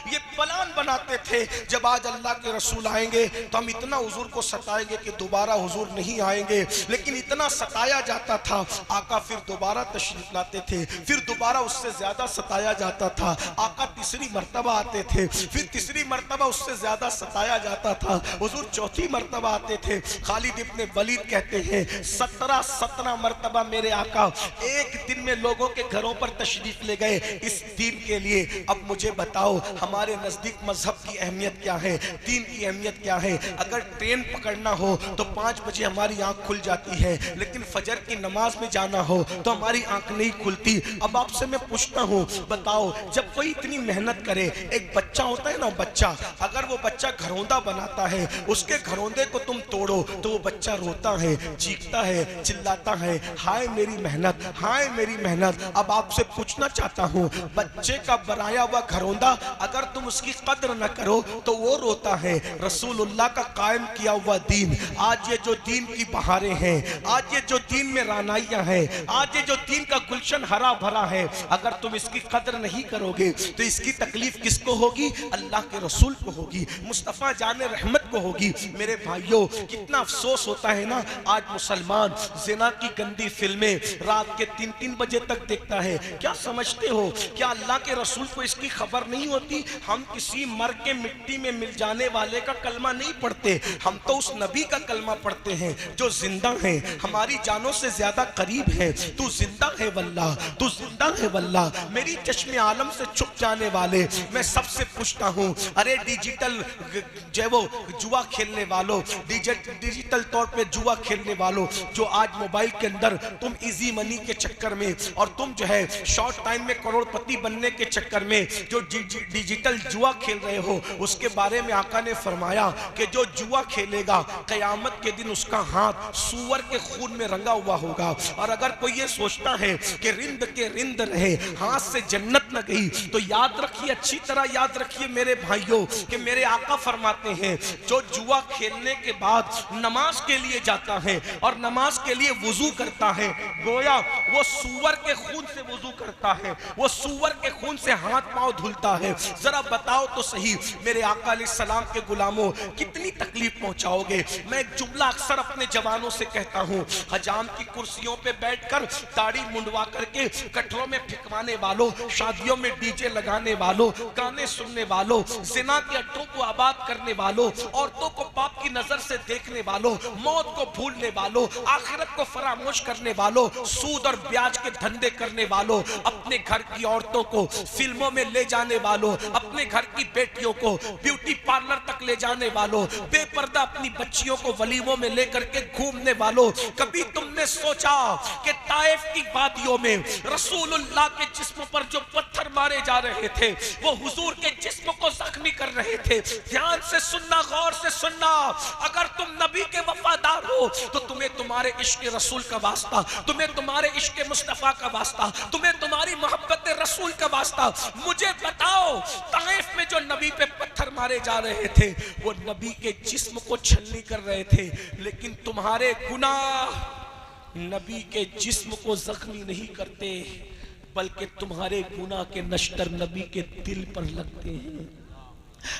ये प्लान बनाते थे जब आज अल्लाह के रसूल आएंगे तो हम इतना हुजूर को सताएंगे कि दोबारा हुजूर नहीं आएंगे, लेकिन इतना सताया जाता था आका फिर दोबारा तशरीफ लाते थे, फिर दोबारा उससे ज्यादा सताया जाता था। आका तीसरी मरतबा आते थे, फिर तीसरी मरतबा उससे ज्यादा सताया जाता था। हुजूर चौथी मरतबा आते थे। खालिद इब्ने वलीद कहते हैं 17 मरतबा मेरे आका एक दिन में लोगों के घरों पर तशरीफ ले गए इस दीन के लिए। अब मुझे बताओ हमारे नजदीक मजहब की अहमियत क्या है, दीन की अहमियत क्या है। अगर ट्रेन पकड़ना हो तो 5 बजे हमारी आंख खुल जाती है, लेकिन फजर की नमाज में जाना हो तो हमारी आंख नहीं खुलती। अब आपसे मैं पूछता हूँ, बताओ जब कोई इतनी मेहनत करे, एक बच्चा होता है ना बच्चा, अगर वो बच्चा घरौंदा बनाता है, उसके घरौंदे को तुम तोड़ो तो वो बच्चा रोता है, चीखता है, चिल्लाता है, हाय मेरी मेहनत, हाय मेरी मेहनत। अब आपसे पूछना चाहता हूँ, बच्चे का बनाया हुआ घरौंदा अगर तुम उसकी कद्र न करो तो वो रोता है। रसूलुल्लाह का कायम किया हुआ दीन, आज ये जो दीन की बहारें हैं, आज ये जो दीन में रानाइयां हैं, आज ये जो दीन का गुलशन हरा भरा है, अगर तुम इसकी कद्र नहीं करोगे तो इसकी तकलीफ किसको होगी? अल्लाह के रसूल को होगी, मुस्तफ़ा जाने रहमत को होगी। मेरे भाइयों कितना अफसोस होता है ना, आज मुसलमान जिना की गंदी फिल्में रात के 3-3 बजे तक देखता है। क्या समझते हो क्या अल्लाह के रसूल को इसकी खबर नहीं होती? हम किसी मर के मिट्टी में मिल जाने वाले का कलमा नहीं पढ़ते, हम तो उस नबी का कलमा पढ़ते हैं जो जिंदा है, हमारी जानों से ज्यादा करीब है। तू जिंदा है वल्लाह, तू जिंदा है वल्लाह। मेरी चश्मे आलम से छुप जाने वाले, मैं सबसे पूछता हूँ, अरे डिजिटल जो वो जुआ खेलने वालों, डिजिटल तौर पे जुआ खेलने वालों, जो आज मोबाइल के अंदर तुम इजी मनी के चक्कर में और तुम जो है शॉर्ट टाइम में करोड़पति बनने के चक्कर में जो डिजिटल जुआ खेल रहे हो, उसके बारे में आका ने फरमाया कि जो जुआ खेलेगा कयामत के दिन उसका हाथ सूअर के खून में रंगा हुआ होगा। और अगर कोई ये सोचता है कि रिंद के रिंद रहे, हाथ से जन्नत न गई, तो याद रखिए, अच्छी तरह याद रखिए मेरे भाइयों कि मेरे आका फरमाते हैं जो जुआ खेलने के बाद नमाज के लिए जाता है और नमाज के लिए वुजू करता है, गोया वो सूअर के खून से वुजू करता है, वो सूअर के खून से हाथ पांव धुलता है। जरा बताओ तो सही मेरे आका अलैहिस्सलाम के गुलामों कितनी तकलीफ पहुंचाओगे। मैं एक जुमला अक्सर अपने जवानों से कहता हूं, हजाम की कुर्सियों पे बैठकर दाढ़ी मुंडवा करके कटरों में फिकवाने वालों, शादियों में डीजे लगाने वालों, गाने सुनने वालों, जिना के अड्डों को आबाद करने वालों, औरतों को पाप की नजर से देखने वालों, मौत को भूलने वालों, आखिरत को फरामोश करने वालों, सूद और ब्याज के धंधे करने वालों, अपने घर की औरतों को फिल्मों में ले जाने वालों, अपने घर की बेटियों को ब्यूटी पार्लर तक ले जाने वालों, बेपर्दा अपनी बच्चियों को वलीमों में लेकर के घूमने वालों, कभी तुमने सोचा कि ताइफ की वादियों में रसूलुल्लाह के जिस्म पर जो पत्थर मारे जा रहे थे वो हुजूर के जिस्म को जख्मी कर रहे थे? ध्यान से सुनना, गौर से सुनना, अगर तुम नबी के वफादार हो तो तुम्हें तुम्हारे इश्क रसूल का वास्ता, तुम्हें तुम्हारे इश्क मुस्तफा का वास्ता, तुम्हें तुम्हारी मोहब्बत रसूल का वास्ता। मुझे बताओ ताइफ में जो नबी पे पत्थर मारे जा रहे थे वो नबी के जिस्म को छलनी कर रहे थे, लेकिन तुम्हारे गुनाह नबी के जिस्म को जख्मी नहीं करते, बल्कि तुम्हारे गुनाह के नश्तर नबी के दिल पर लगते हैं,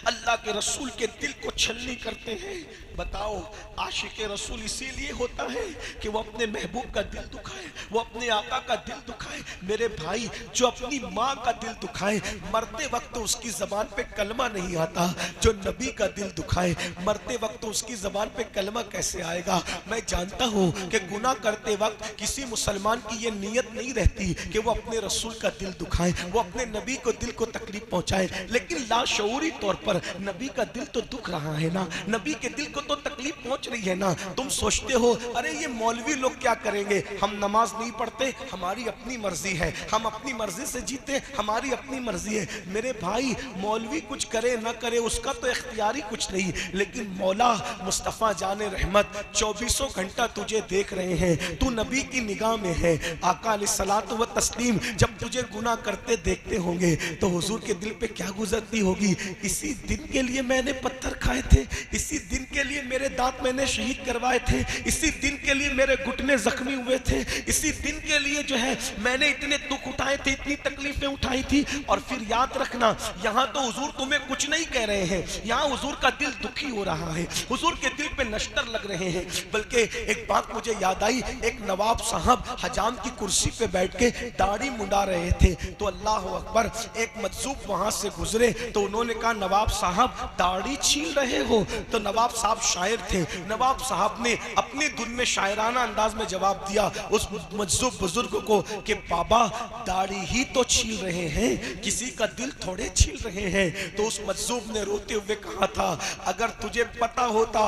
अल्लाह के रसूल के दिल को छलनी करते हैं। बताओ आशिक रसूल इसीलिए होता है कि वो अपने महबूब का दिल दुखाए, वो अपने आका का दिल दुखाए। मेरे भाई जो अपनी माँ का दिल दुखाए, मरते वक्त तो उसकी जबान पे कलमा नहीं आता, जो नबी का दिल दुखाए मरते वक्त तो उसकी जबान पे कलमा कैसे आएगा? मैं जानता हूँ कि गुनाह करते वक्त किसी मुसलमान की ये नीयत नहीं रहती कि वो अपने रसूल का दिल दुखाए, वो अपने नबी को दिल को तकलीफ पहुँचाए, लेकिन लाशऊरी तौर पर नबी का दिल तो दुख रहा है ना, नबी के दिल को तो तकलीफ पहुंच रही है ना। तुम सोचते हो अरे ये मौलवी लोग क्या करेंगे, हम नमाज नहीं पढ़ते, हमारी अपनी मर्जी है, हम अपनी मर्जी से जीते, हमारी अपनी मर्जी है। मेरे भाई मौलवी कुछ करे ना करे उसका तो इख्तियारी कुछ नहीं, लेकिन मौला मुस्तफ़ा जाने रहमत 24 घंटा तुझे देख रहे हैं, तू नबी की निगाह में है। आका अलैहिस्सलातु व तस्लीम जब तुझे गुनाह करते देखते होंगे तो हुजूर के दिल पे क्या गुजरती होगी, इसी दिन के लिए मैंने पत्थर खाए थे, इसी दिन के लिए मेरे दांत मैंने शहीद करवाए थे, इसी दिन के लिए मेरे घुटने जख्मी हुए थे, इसी दिन के लिए जो है मैंने इतने दुख उठाए थे, इतनी तकलीफें उठाई थी। और फिर याद रखना, यहाँ तो हुजूर तुम्हें कुछ नहीं कह रहे हैं, यहाँ हुजूर का दिल दुखी हो रहा है, हुजूर के दिल पे नश्तर लग रहे हैं। बल्कि एक बात मुझे याद आई, एक नवाब साहब हजाम की कुर्सी पे बैठ के दाढ़ी मुंडा रहे थे, तो अल्लाह अकबर, एक मजजूब वहां से गुजरे तो उन्होंने कहा नवाब साहब दाढ़ी छील रहे हो? तो नवाब साहब शायर थे, नवाब साहब ने अपनी धुन में शायराना अंदाज में जवाब दिया उस मजजूब बुजुर्ग को कि बाबा दाढ़ी ही तो छील रहे हैं, किसी का दिल थोड़े छील रहे हैं। तो उस मजजूब ने रोते हुए कहा था, अगर तुझे पता होता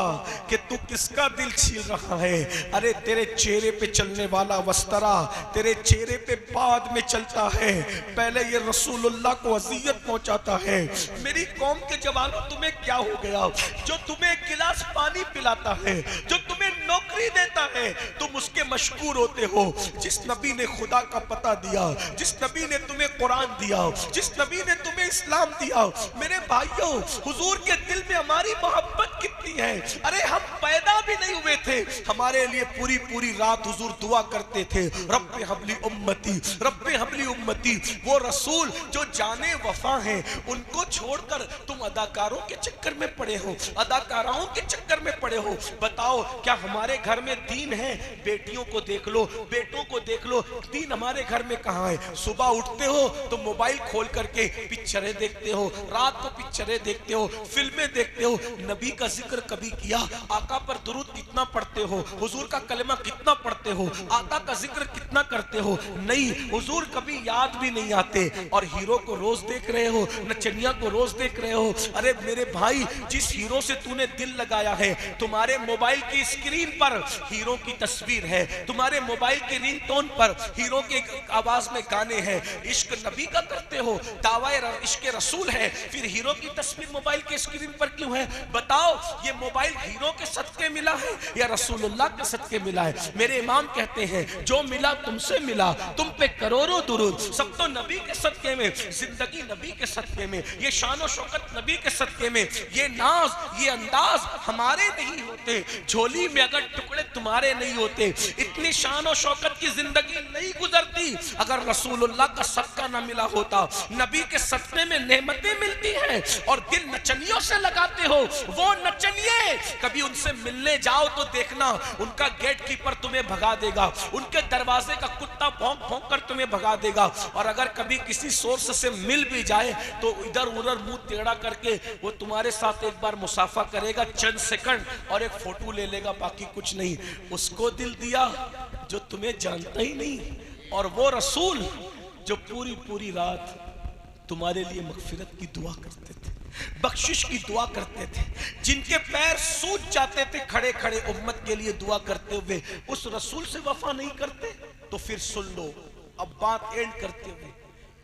कि तू किसका दिल छील रहा है, अरे तेरे चेहरे पे चलने वाला वस्तरा तेरे चेहरे पे बाद में चलता है, पहले ये रसूलुल्लाह को अजियत पहुंचाता है। मेरी कौम के जवानों, तुम्हें क्या हो गया? जो तुम्हें एक गिलास पानी पिलाता है, जो तुम्हें नौकरी देता है, तुम उसके मशकूर होते हो। जिस नबी ने खुदा का पता दिया, जिस नबी ने तुम्हें कुरान दिया, जिस नबी ने तुम्हें इस्लाम दिया, मेरे भाइयों हुजूर के दिल में हमारी मोहब्बत कितनी है। अरे हम पैदा भी नहीं हुए थे, हमारे लिए पूरी पूरी रात हुजूर दुआ करते थे, रब्बे हबली उम्मती, रब्बे हबली उम्मती। वो रसूल जो जाने वफा हैं, उनको छोड़कर तुम अदाकारों के चक्कर में पड़े हो, अदाकाराओं के चक्कर में पड़े हो। बताओ क्या हमारे घर में दीन है? बेटियों को देख लो, बेटों को देख लो, दीन हमारे घर में कहाँ है? सुबह उठते हो तो मोबाइल खोल करके पिक्चरें देखते हो, रात को पिक्चरें देखते हो, फिल्में देखते हो। नबी का जिक्र कभी किया? आका पर दुरूद कितना पढ़ते हो? हुजूर का कलमा कितना पढ़ते हो? आका का जिक्र कितना करते हो? नहीं, हुजूर कभी याद भी नहीं आते। और हीरो को रोज देख रहे हो, नचनिया को रोज देख रहे हो। अरे मेरे भाई, जिस हीरो से तूने दिल लगाया है, तुम्हारे मोबाइल की स्क्रीन पर हीरो की तस्वीर है, तुम्हारे मोबाइल के रिंगटोन पर हीरो के आवाज में गाने हैं। इश्क नबी का करते हो, दावाए इश्क रसूल है, फिर हीरो की तस्वीर मोबाइल के स्क्रीन पर क्यों है? बताओ, ये मोबाइल हीरो के सदके मिला है या रसूलुल्लाह के सदके मिला है? मेरे इमाम कहते हैं, जो मिला तुमसे मिला, तुम पे करोड़ों दुरूद, सब तो नबी के सदके में, जिंदगी नबी के सदके में, ये शान शौकत नबी के सदके में, ये नाज ये अंदाज हमारे नहीं होते, झोली में अगर टुकड़े तुम्हारे नहीं होते, इतनी शान और शौकत की जिंदगी नहीं गुजरती अगर रसूलुल्लाह का सदका ना मिला होता। नबी के सदके में नेमतें मिलती हैं और दिल नचनियों से लगाते हो। वो नचनिए, कभी उनसे मिलने जाओ तो देखना उनका गेट कीपर तुम्हें भगा देगा, उनके दरवाजे का कुत्ता भौंक भौंक कर तुम्हें भगा देगा। और अगर कभी किसी सोर्स से मिल भी जाए तो इधर उधर मुंह टेढ़ा करके वो तुम्हारे साथ एक बार मुसाफा करेगा चंद सेकंड और एक फोटो ले लेगा, बाकी कुछ नहीं। उसको दिल दिया जो तुम्हें जानता ही नहीं। और वो रसूल जो पूरी पूरी रात तुम्हारे लिए मगफिरत की दुआ करते थे, बख्शिश की दुआ करते थे, जिनके पैर सूज जाते थे खड़े खड़े उम्मत के लिए दुआ करते हुए, उस रसूल से वफा नहीं करते। तो फिर सुन लो, अब बात एंड करते हुए,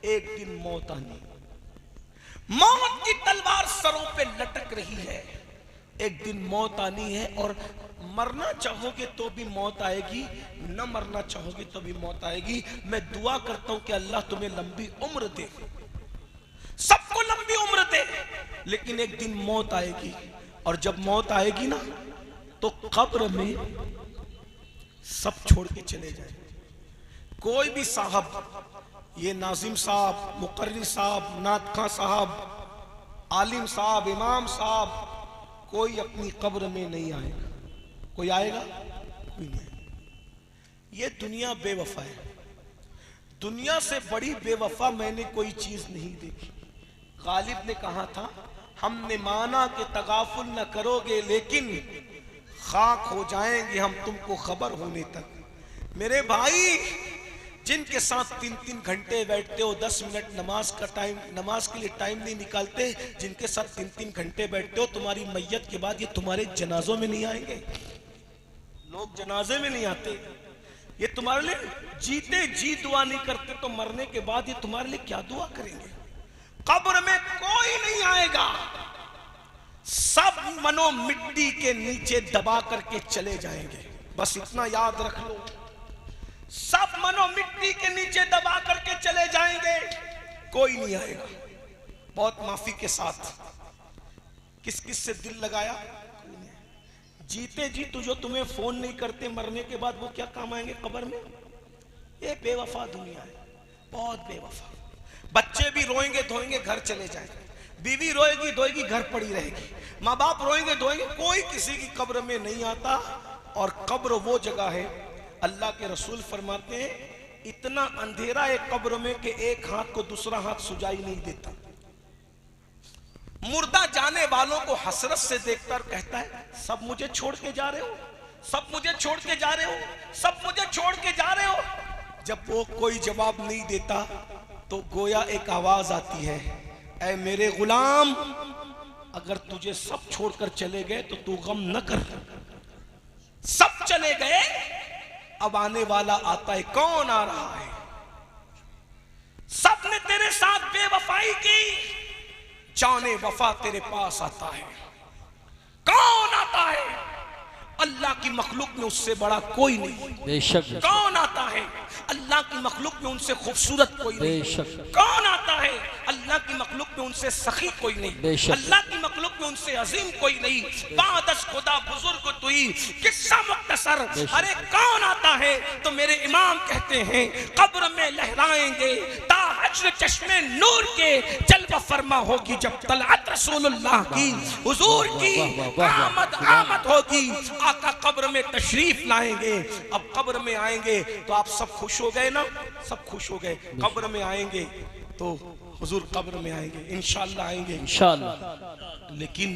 एक दिन मौत आनी, मौत की तलवार सरों पे लटक रही है। एक दिन मौत आनी है और मरना चाहोगे तो भी मौत आएगी, न मरना चाहोगे तो भी मौत आएगी। मैं दुआ करता हूं कि अल्लाह तुम्हें लंबी उम्र दे, सबको लंबी उम्र दे, लेकिन एक दिन मौत आएगी। और जब मौत आएगी ना, तो कब्र में सब छोड़ के चले जाए। कोई भी साहब, ये नाजिम साहब, मुकर्री साहब, नात खां साहब, आलिम साहब, इमाम साहब, कोई अपनी कब्र में नहीं आएगा। कोई आएगा? कोई नहीं। ये दुनिया बेवफा है। दुनिया से बड़ी बेवफा मैंने कोई चीज नहीं देखी। गालिब ने कहा था, हमने माना कि तगाफुल न करोगे, लेकिन खाक हो जाएंगे हम तुमको खबर होने तक। मेरे भाई, जिनके साथ 3-3 घंटे बैठते हो, 10 मिनट नमाज का टाइम, नमाज के लिए टाइम नहीं निकालते, जिनके साथ 3-3 घंटे बैठते हो, तुम्हारी मैयत के बाद ये तुम्हारे जनाजों में नहीं आएंगे। लोग जनाजे में नहीं आते, ये तुम्हारे लिए जीते जी दुआ नहीं करते, तो मरने के बाद ये तुम्हारे लिए क्या दुआ करेंगे? कब्र में कोई नहीं आएगा, सब मनो मिट्टी के नीचे दबा करके चले जाएंगे। बस इतना याद रख लो, सब मनो मिट्टी के नीचे दबा करके चले जाएंगे, कोई नहीं आएगा। बहुत माफी के साथ, किस किस से दिल लगाया? जीते जी तो जो तुम्हें फोन नहीं करते, मरने के बाद वो क्या काम आएंगे कब्र में? ये बेवफा दुनिया है, बहुत बेवफा। बच्चे भी रोएंगे धोएंगे घर चले जाएंगे, बीवी रोएगी धोएगी घर पड़ी रहेगी, माँ बाप रोएंगे धोएंगे, कोई किसी की कब्र में नहीं आता। और कब्र वो जगह है, अल्लाह के रसूल फरमाते हैं इतना अंधेरा है कब्र में कि एक हाथ को दूसरा हाथ सुझाई नहीं देता। मुर्दा जाने वालों को हसरत से देखकर कहता है सब मुझे छोड़ के जा रहे हो, सब मुझे छोड़ के जा रहे हो, सब मुझे छोड़ के जा रहे हो। जब वो कोई जवाब नहीं देता तो गोया एक आवाज आती है, ऐ मेरे गुलाम, अगर तुझे सब छोड़कर चले गए तो तू गम न कर, सब चले गए, अब आने वाला आता है। कौन आ रहा है? सब ने तेरे साथ बेवफाई की, जाने वफा तेरे पास आता है। कौन आता है? अल्लाह की मखलूक में उससे बड़ा कोई नहीं। बेशक। कौन आता है? अल्लाह की मखलूक में उनसे खूबसूरत कोई नहीं। बेशक। कौन आता है? अल्लाह की मखलूक में उनसे सखी कोई नहीं। बेशक। अल्लाह की मखलूक में उनसे अजीम कोई नहीं। बादश खुदा बुजुर्ग तुई, किस्सा मुख्तसर। अरे कौन आता है? तो मेरे इमाम कहते हैं कब्र में लहराएंगे ताहज्र चश्मे नूर के, जलवा फरमा होगी जब तलअत रसूलुल्लाह की, हुजूर की आमद होगी, आका कब्र में तशरीफ लाएंगे। अब कब्र में आएंगे तो आप सब खुश हो गए ना, सब खुश हो गए। कब्र में आएंगे तो हुजूर कब्र में आएंगे, इंशाअल्लाह आएंगे इंशाअल्लाह। लेकिन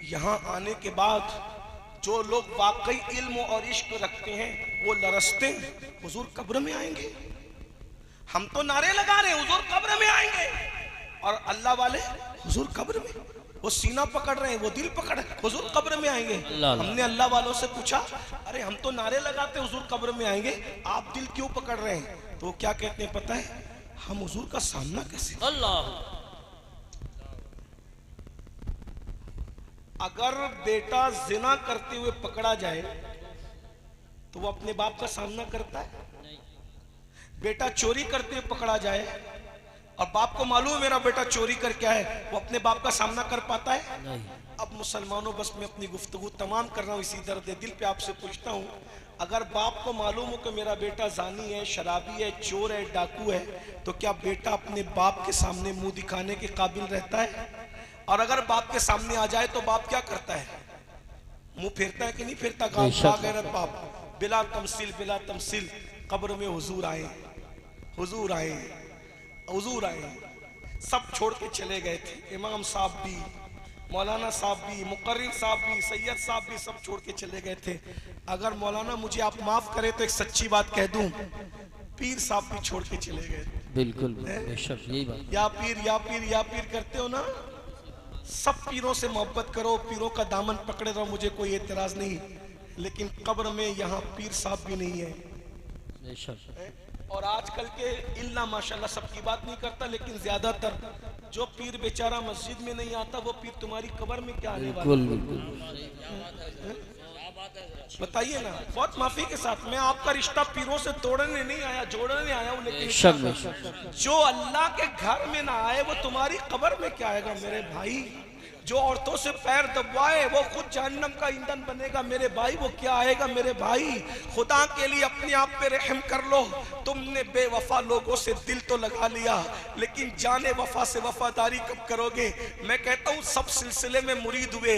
यहाँ आने के बाद जो लोग वाकई इल्म और इश्क रखते हैं वो लरसते हैं, हुजूर कब्र में आएंगे। हम तो नारे लगा रहे हैं हुजूर कब्र में आएंगे, और अल्लाह वाले हुजूर कब्र में, वो सीना पकड़ रहे हैं, वो दिल पकड़, हुजूर कब्र में आएंगे। हमने अल्लाह वालों से पूछा, अरे हम तो नारे लगाते हुजूर कब्र में आएंगे, आप दिल क्यों पकड़ रहे हैं? तो क्या कहते हैं पता है? हम हुजूर का सामना कैसे? अल्लाह। अगर बेटा जिना करते हुए पकड़ा जाए तो वो अपने बाप का सामना करता है? बेटा चोरी करते हुए पकड़ा जाए और बाप को मालूम है मेरा बेटा चोरी करके आए, वो अपने बाप का सामना कर पाता है? नहीं। अब मुसलमानों, बस मैं अपनी गुफ्तगू तमाम कर रहा हूँ इसी दर्द दिल पे आपसे पूछता हूँ, अगर बाप को मालूम हो कि मेरा बेटा जानी है, शराबी है, चोर है, डाकू है, तो क्या बेटा अपने बाप के सामने मुंह दिखाने के काबिल रहता है? और अगर बाप के सामने आ जाए तो बाप क्या करता है? मुंह फेरता है कि नहीं फेरता? गैरत बाप बिला तमसील, बिला तमसील कब्र में हुजूर आए, हुजूर आए, हुजूर आए। सब छोड़ के चले गए थे, इमाम साहब भी, मौलाना साहब भी, मुकर्रिर साहब भी, सैयद साहब भी, सब छोड़ के चले गए थे। अगर मौलाना मुझे आप माफ करें तो एक सच्ची बात कह दूं, पीर साहब भी छोड़ के चले गए। बिल्कुल बेशक, यही बात। या पीर या पीर या पीर करते हो ना, सब पीरों से मोहब्बत करो, पीरों का दामन पकड़े रहो, मुझे कोई एतराज नहीं, लेकिन कब्र में यहाँ पीर साहब भी नहीं है। बेशक। और आजकल के इल्ला माशाल्लाह सबकी बात नहीं करता, लेकिन ज्यादातर जो पीर बेचारा मस्जिद में नहीं आता वो पीर तुम्हारी कब्र में क्या आने वाला है? बताइए ना। बहुत माफी के साथ, मैं आपका रिश्ता पीरों से तोड़ने नहीं आया, जोड़ने आया हूँ, लेकिन जो अल्लाह के घर में ना आए वो तुम्हारी कब्र में क्या आएगा मेरे भाई? जो औरतों से पैर दबाए वो खुद जहन्नम का ईंधन बनेगा मेरे भाई, वो क्या आएगा मेरे भाई? खुदा के लिए अपने आप पे रहम कर लो। तुमने बेवफा लोगों से दिल तो लगा लिया, लेकिन जाने वफा से वफादारी कब करोगे? मैं कहता हूँ सब सिलसिले में मुरीद हुए,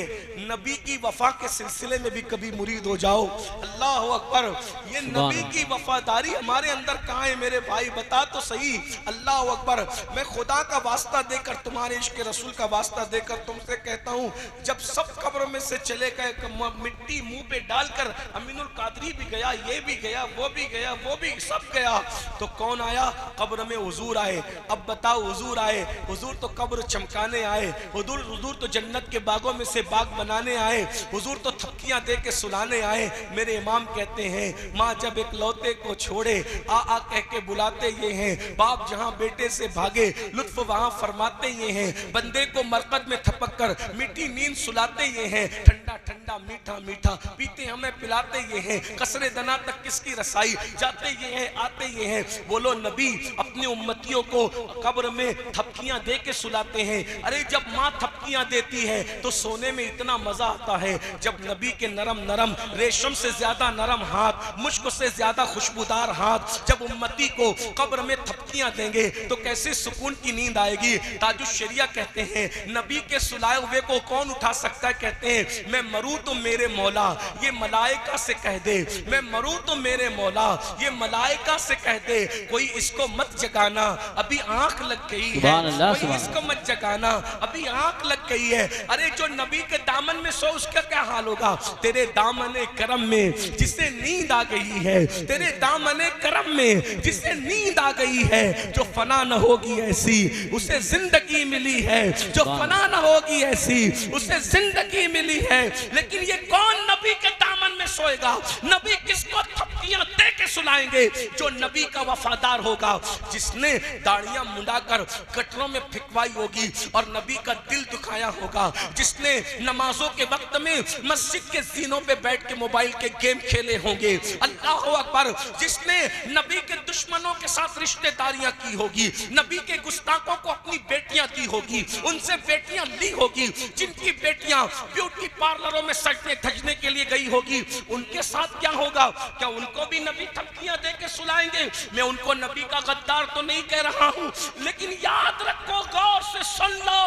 नबी की वफा के सिलसिले में भी कभी मुरीद हो जाओ। अल्लाह अकबर। ये नबी की वफादारी हमारे अंदर कहाँ है मेरे भाई? बता तो सही। अल्लाह अकबर। मैं खुदा का वास्ता देकर, तुम्हारे इश्क रसूल का वास्ता देकर तुमसे कहता हूं, जब सब कब्र में से चले गए, मिट्टी मुंह पे डालकर अमीनुल कादरी भी गया, ये भी गया, वो भी गया, वो भी सब गया, तो कौन आया? कब्र में हुजूर आए। अब बताओ, हुजूर आए, हुजूर तो कब्र चमकाने आए, हुजूर तो जन्नत के बागों में से बाग बनाने आए, हुजूर तो थपकियां दे के सुलाने आए। मेरे इमाम कहते हैं, माँ जब एक लौते को छोड़े आ आ कह के बुलाते ये हैं, बाप जहां बेटे से भागे लुत्फ वहां फरमाते ये हैं, बंदे को मरकद में थपक कर कर मीठी नींद सुलाते ये हैं, ठंडा ठंडा मीठा मीठा पीते हमें पिलाते ये हैं, कसरे दना तक किसकी रसाई, जाते ये हैं आते ये हैं। बोलो नबी अपनी उम्मतियों को कब्र में थपकियां दे के सुलाते हैं। अरे जब माँ थपकियां देती है तो सोने में इतना मजा आता है। जब नबी के नरम नरम रेशम से ज्यादा नरम हाथ, मुश्क से ज्यादा खुशबूदार हाथ जब उम्मती को कब्र में थपकियां देंगे तो कैसे सुकून की नींद आएगी। ताजुश शरिया कहते हैं नबी के सुलाए हुए को कौन उठा सकता है। कहते हैं मैं मरूं तो मेरे मौला ये मलाइका से कह दे, मैं मरूं तो मेरे मौला ये मलाइका से कह दे, कोई इसको मत जगाना अभी आंख लग गई है, कोई इसको मत जगाना अभी आंख लग गई है। अरे जो नबी के दामन में सो उसका क्या हाल होगा। तेरे दामने करम में जिसे नींद आ गई है, तेरे दामने करम में जिसे नींद आ गई है, जो फना न होगी ऐसी उसे जिंदगी मिली है, जो फना न होगी ऐसी उसे जिंदगी मिली है। लेकिन ये कौन नबी के दामन में सोएगा। नबी किसको थपकियां दे के सुलाएंगे। जो नबी का वफादार होगा, जिसने दाढ़ियां मुंडाकर कटरों में फिकवाई होगी और नबी का दिल दुखाया होगा, जिसने नमाजों के वक्त में मस्जिद के जीनों पे बैठ के मोबाइल के गेम खेले होंगे, अल्लाह अकबर, जिसने नबी के दुश्मनों के साथ रिश्तेदारियां की होगी, नबी के गुस्ताखों को अपनी बेटियां दी होगी, उनसे बेटियां ली होगी, जिनकी बेटियां ब्यूटी पार्लरों में सजने धजने के लिए गई होगी, उनके साथ क्या होगा। क्या उनको भी नबी थपकियां दे के सुलाएंगे। मैं उनको नबी का गद्दार तो नहीं कह रहा हूं, लेकिन याद रखो, गौर से सुन लो,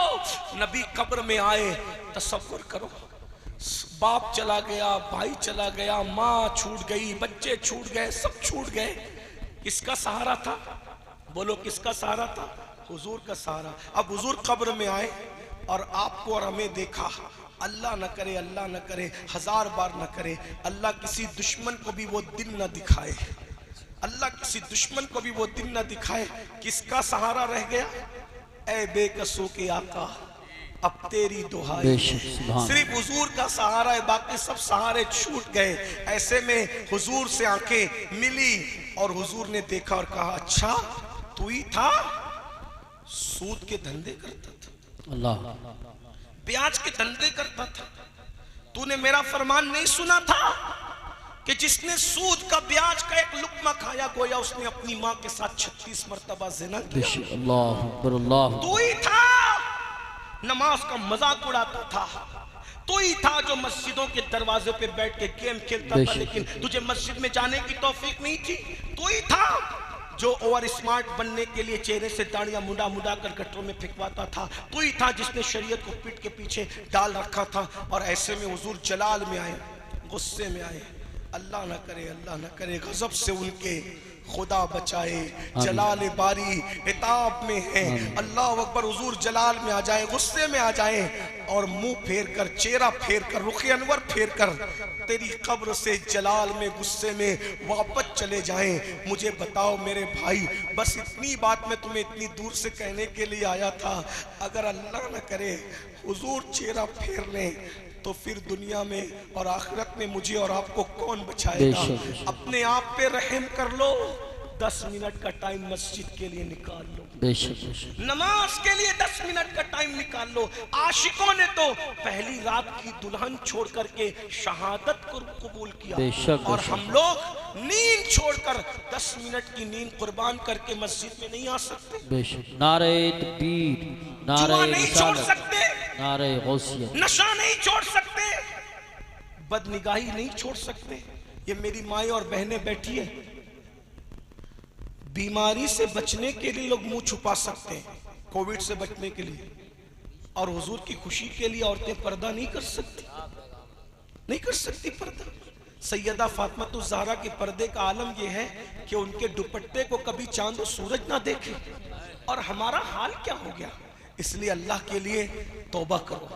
नबी कब्र में आए, तसव्वुर करो, बाप चला गया, भाई चला गया, माँ छूट गई, बच्चे छूट गए, सब छूट गए, किसका सहारा था। बोलो किसका सहारा था। हुजूर का सहारा। अब हुजूर कब्र में आए और आपको और हमें देखा। अल्लाह न करे, अल्लाह न करे, 1000 बार न करे, अल्लाह किसी दुश्मन को भी वो दिन न दिखाए, अल्लाह किसी दुश्मन को भी वो दिन न दिखाए। किसका सहारा रह गया। ऐ बेकसों के आका अब तेरी दुहाई, सिर्फ हुजूर का सहारा है, बाकी सब सहारे छूट गए। ऐसे में हुजूर से आंखें मिली और हुजूर ने देखा और कहा, अच्छा तू ही था, सूद के धंधे करता था, अल्लाह ब्याज के धंधे करता था, तूने मेरा फरमान नहीं सुना था कि जिसने सूद का ब्याज का एक लुक्मा खाया गोया उसने अपनी माँ के साथ 36 मरतबा ज़िना किया। अल्लाह तू ही था, नमाज का मजाक उड़ाता था, तू ही था जो मस्जिदों के दरवाजे पे बैठ के गेम खेलता था, लेकिन तुझे मस्जिद में जाने की तौफीक नहीं थी। तू ही था जो ओवर स्मार्ट बनने के लिए चेहरे से दाढ़ियां मुंडा मुंडा कर गटरों में फेंकवाता था। तू ही था जिसने शरीयत को पीठ के पीछे डाल रखा था। और ऐसे में हुजूर जलाल में आए, गुस्से में आए। अल्लाह ना करे, अल्लाह ना करे, गजब से उनके खुदा बचाए, जलाल बारी इताब में है। अल्लाह अकबर। हुजूर जलाल में आ जाए, गुस्से में आ जाए और मुंह फेर कर, चेहरा फेर कर, रुखे अनवर फेर कर तेरी कब्र से जलाल में गुस्से में वापस चले जाएं। मुझे बताओ मेरे भाई, बस इतनी बात मैं तुम्हें इतनी दूर से कहने के लिए आया था। अगर अल्लाह न करे हुजूर चेहरा फेर लें तो फिर दुनिया में और आखिरत में मुझे और आपको कौन बचाएगा। अपने आप पे रहम कर लो। 10 मिनट का टाइम मस्जिद के लिए निकाल लो, नमाज के लिए 10 मिनट का टाइम निकाल लो। आशिकों ने तो पहली रात की दुल्हन छोड़ करके शहादत को कबूल किया, और हम लोग नींद छोड़कर 10 मिनट की नींद कुर्बान करके मस्जिद में नहीं आ सकते। नारे तकबीर, नारे नहीं छोड़ सकते, नारे गौसियत, नशा नहीं छोड़ सकते, बदनिगाही नहीं छोड़ सकते। ये मेरी माएँ और बहनें बैठी है, बीमारी से बचने के लिए लोग मुंह छुपा सकते हैं, कोविड से बचने के लिए, और हुजूर की खुशी के लिए औरतें पर्दा नहीं कर सकती, नहीं कर सकती पर्दा। सैयदा फातिमा ज़हरा के पर्दे का आलम यह है कि उनके दुपट्टे को कभी चांद और सूरज ना देखे, और हमारा हाल क्या हो गया। इसलिए अल्लाह के लिए तौबा करो,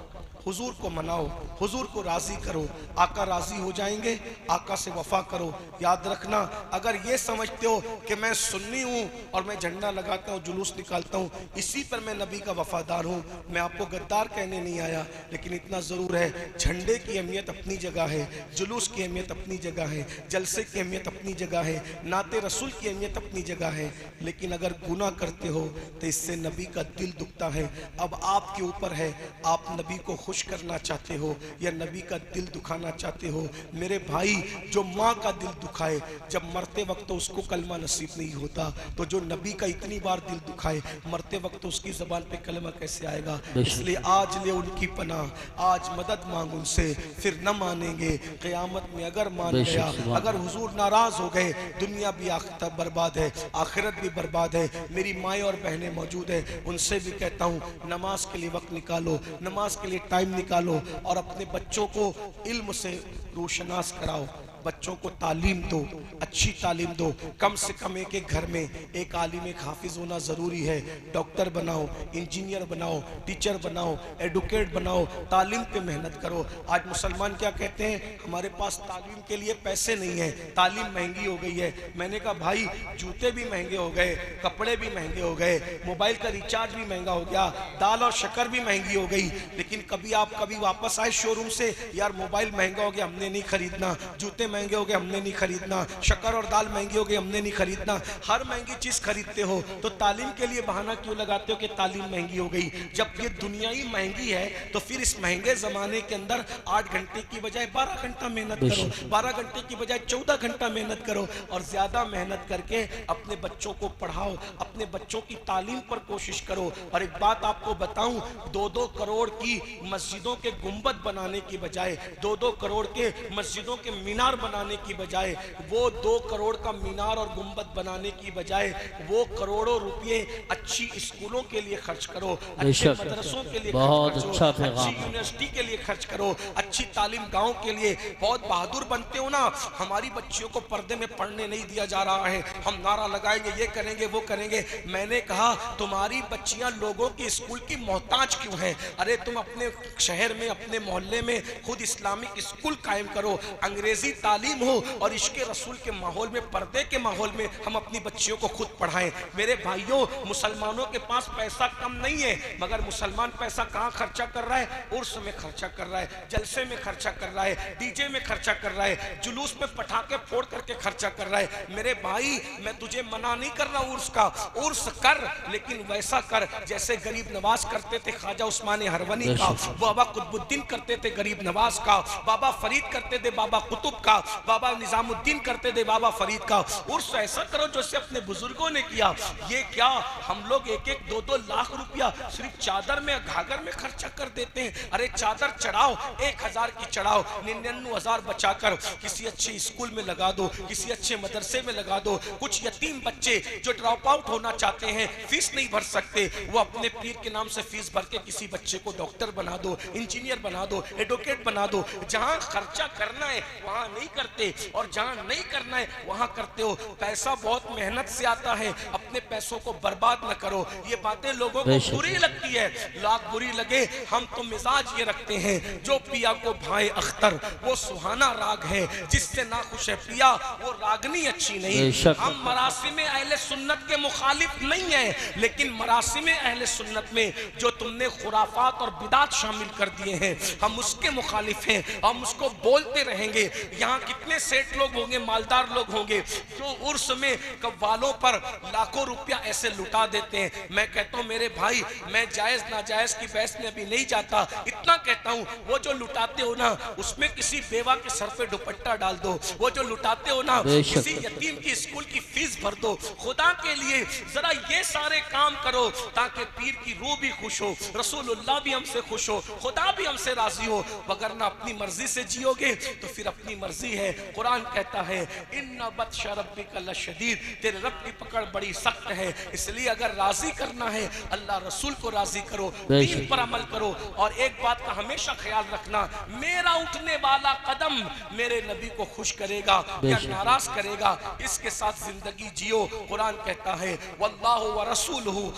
हुजूर को मनाओ, हुजूर को राजी करो, आका राजी हो जाएंगे। आका से वफा करो। याद रखना, अगर ये समझते हो कि मैं सुन्नी हूँ और मैं झंडा लगाता हूँ, जुलूस निकालता हूँ, इसी पर मैं नबी का वफादार हूँ, मैं आपको गद्दार कहने नहीं आया। लेकिन इतना ज़रूर है, झंडे की अहमियत अपनी जगह है, जुलूस की अहमियत अपनी जगह है, जलसे की अहमियत अपनी जगह है, नाते रसूल की अहमियत अपनी जगह है। लेकिन अगर गुनाह करते हो तो इससे नबी का दिल दुखता है। अब आपके ऊपर है, आप नबी को खुश करना चाहते हो या नबी का दिल दुखाना चाहते हो। मेरे भाई, जो माँ का दिल दुखाए जब मरते वक्त तो उसको कलमा नसीब नहीं होता, तो जो नबी का इतनी बार दिल दुखाए मरते वक्त तो उसकी ज़बान पे कलमा कैसे आएगा। इसलिए आज ले उनकी पनाह, आज मदद मांग उनसे, फिर न मानेंगे क़यामत में अगर मान गया। अगर हुजूर नाराज हो गए दुनिया भी बर्बाद है, आखिरत भी बर्बाद है। मेरी माएँ और बहनें मौजूद है, उनसे भी कहता हूँ नमाज के लिए वक्त निकालो, नमाज के लिए टाइम निकालो और अपने बच्चों को इल्म से रोशनास कराओ। बच्चों को तालीम दो, अच्छी तालीम दो। कम से कम एक एक घर में एक आलिम एक हाफिज होना ज़रूरी है। डॉक्टर बनाओ, इंजीनियर बनाओ, टीचर बनाओ, एडवोकेट बनाओ, तालीम पे मेहनत करो। आज मुसलमान क्या कहते हैं, हमारे पास तालीम के लिए पैसे नहीं है, तालीम महंगी हो गई है। मैंने कहा भाई, जूते भी महंगे हो गए, कपड़े भी महंगे हो गए, मोबाइल का रिचार्ज भी महंगा हो गया, दाल और शक्कर भी महंगी हो गई, लेकिन कभी वापस आए शोरूम से, यार मोबाइल महंगा हो गया, हमने नहीं खरीदना, जूते महंगे हो गए, हमने नहीं खरीदना, शक्कर और दाल महंगी हो गई, हमने नहीं खरीदना। हर महंगी चीज खरीदते हो तो तालीम के लिए बहाना क्यों लगाते हो कि तालीम महंगी हो गई। जब ये दुनिया ही महंगी है तो फिर इस महंगे जमाने के अंदर 8 घंटे की बजाय 12 घंटा मेहनत करो, 12 घंटे की बजाय 14 घंटा मेहनत करो और ज्यादा मेहनत करके अपने बच्चों को पढ़ाओ, अपने बच्चों की तालीम पर कोशिश करो। और एक बात आपको बताऊं, 2-2 करोड़ की मस्जिदों के गुंबद बनाने की बजाय, 2-2 करोड़ के मस्जिदों के मीनार बनाने की बजाय, वो 2 करोड़ का मीनार और गुंबद बनाने की बजाय वो करोड़ों रुपए अच्छी स्कूलों के लिए खर्च करो, अच्छे मदरसों के लिए खर्च करो, अच्छी यूनिवर्सिटी के लिए खर्च करो, अच्छी तालीम गांव के लिए। बहुत बहादुर बनते हो ना, हमारी बच्चियों को पर्दे में पढ़ने नहीं दिया जा रहा है, हम नारा लगाएंगे, ये करेंगे, वो करेंगे। मैंने कहा तुम्हारी बच्चियां लोगों की स्कूल की मोहताज क्यों हैं? अरे तुम अपने शहर में, अपने मोहल्ले में खुद इस्लामिक स्कूल कायम करो, अंग्रेजी तालीम हो और इश्क रसूल के माहौल में, पर्दे के माहौल में हम अपनी बच्चियों को खुद पढ़ाएं। मेरे भाइयों, मुसलमानों के पास पैसा कम नहीं है, मगर मुसलमान पैसा कहाँ खर्चा कर रहा है? उर्स में खर्चा कर रहा है, जलसे में खर्चा कर रहा है, डीजे में खर्चा कर रहा है, जुलूस में पटाखे फोड़ करके खर्चा कर रहा है। मेरे भाई, मैं तुझे मना नहीं कर रहा उर्स का, उर्स कर, लेकिन वैसा कर जैसे गरीब नवाज करते थे, ख्वाजा उस्मान हरवनी का, बाबा कुतुबुद्दीन करते थे गरीब नवाज का, बाबा फरीद करते थे बाबा कुतुब का, बाबा निजामुद्दीन करते थे बाबा फरीद का। उर्स ऐसा करो जैसे अपने बुजुर्गों ने किया। ये क्या, हम लोग 1-1, 2-2 लाख रुपया सिर्फ चादर में, घाघर में खर्चा कर देते हैं। अरे चादर चढ़ाओ, 1000 की चढ़ाओ, 99,000 बचाकर किसी अच्छे स्कूल में लगा दो, किसी अच्छे मदरसे में लगा दो। कुछ यतीम बच्चे जो ड्रॉप आउट होना चाहते हैं, फीस नहीं भर सकते, वो अपने पीर के नाम से फीस भर के किसी बच्चे को डॉक्टर बना दो, इंजीनियर बना दो, एडवोकेट बना दो। जहां खर्चा करना है वहां नहीं करते और जहां नहीं करना है वहां करते हो। पैसा बहुत मेहनत से आता है, अपने पैसों को बर्बाद न करो। ये बातें लोगों को बुरी लगती है, लाख बुरी लगे, हम तो मिजाज ये रखते हैं, जो पिया को भाए अख्तर वो सुहाना राग है, जिससे ना खुश है पिया वो रागनी अच्छी नहीं। हम मरासिम अहले सुन्नत के मुखालिफ नहीं है, लेकिन मरासिम अहले सुन्नत में जो तुमने खुराफात और बिदात शामिल कर दिए हैं, हम उसके मुखालिफ हैं, हम उसको बोलते रहेंगे। यहाँ कितने सेठ लोग होंगे, मालदार लोग होंगे जो उर्स में कव्वालों पर लाखों रुपया ऐसे लुटा देते हैं। मैं कहता हूँ मेरे भाई, मैं जायज नाजायज की बहस में अभी नहीं जाता, इतना कहता हूँ वो जो लुटाते हो ना, उसमें किसी बेवा के सर पे दुपट्टा डाल दो। वो जो लुटाते हो ना, किसी यतीम की स्कूल की फीस भर दो। खुदा के लिए जरा ये सारे काम करो ताकि पीर की रूह भी खुश हो, रसूलुल्लाह भी हमसे खुश हो, खुदा भी हमसे राजी हो। वगरना अपनी मर्जी से जियोगे तो फिर अपनी मर्जी है। कुरान कहता है इन्ना बत्श रब्बिका लशदीद, तेरे रब की पकड़ बड़ी सख्त है। इसलिए अगर राजी करना है अल्लाह रसूल को राजी करो, दीन पर अमल करो। और एक बात का हमेशा ख्याल रखना, मेरा उठने वाला कदम मेरे नबी को खुश करेगा या नाराज करेगा, इसके साथ जिंदगी जियो। कुरान कहता है वल्लाहु व रसूलुहु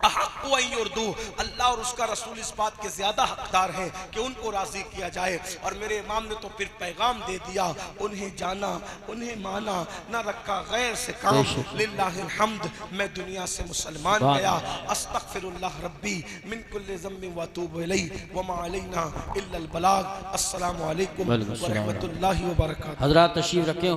अल्लाह और उसका रसूल इस बात के ज्यादा हकदार हैं कि उनको राजी किया जाए। और मेरे इमाम ने तो फिर पैगाम दे दिया, उन्हें जाना, उन्हें माना, न रखा गैर से काम। लिल्लाहिल हम्द, मैं दुनिया से मुसलमान गया। अस्तगफिरुल्लाह रब्बी मिन कुल्लि ज़म्बिन व अतूबु इलैहि व मा अलैना इल्लल बलाग। अस्सलामु अलैकुम व रहमतुल्लाहि व बरकातहू। हज़रात तशरीफ रखें।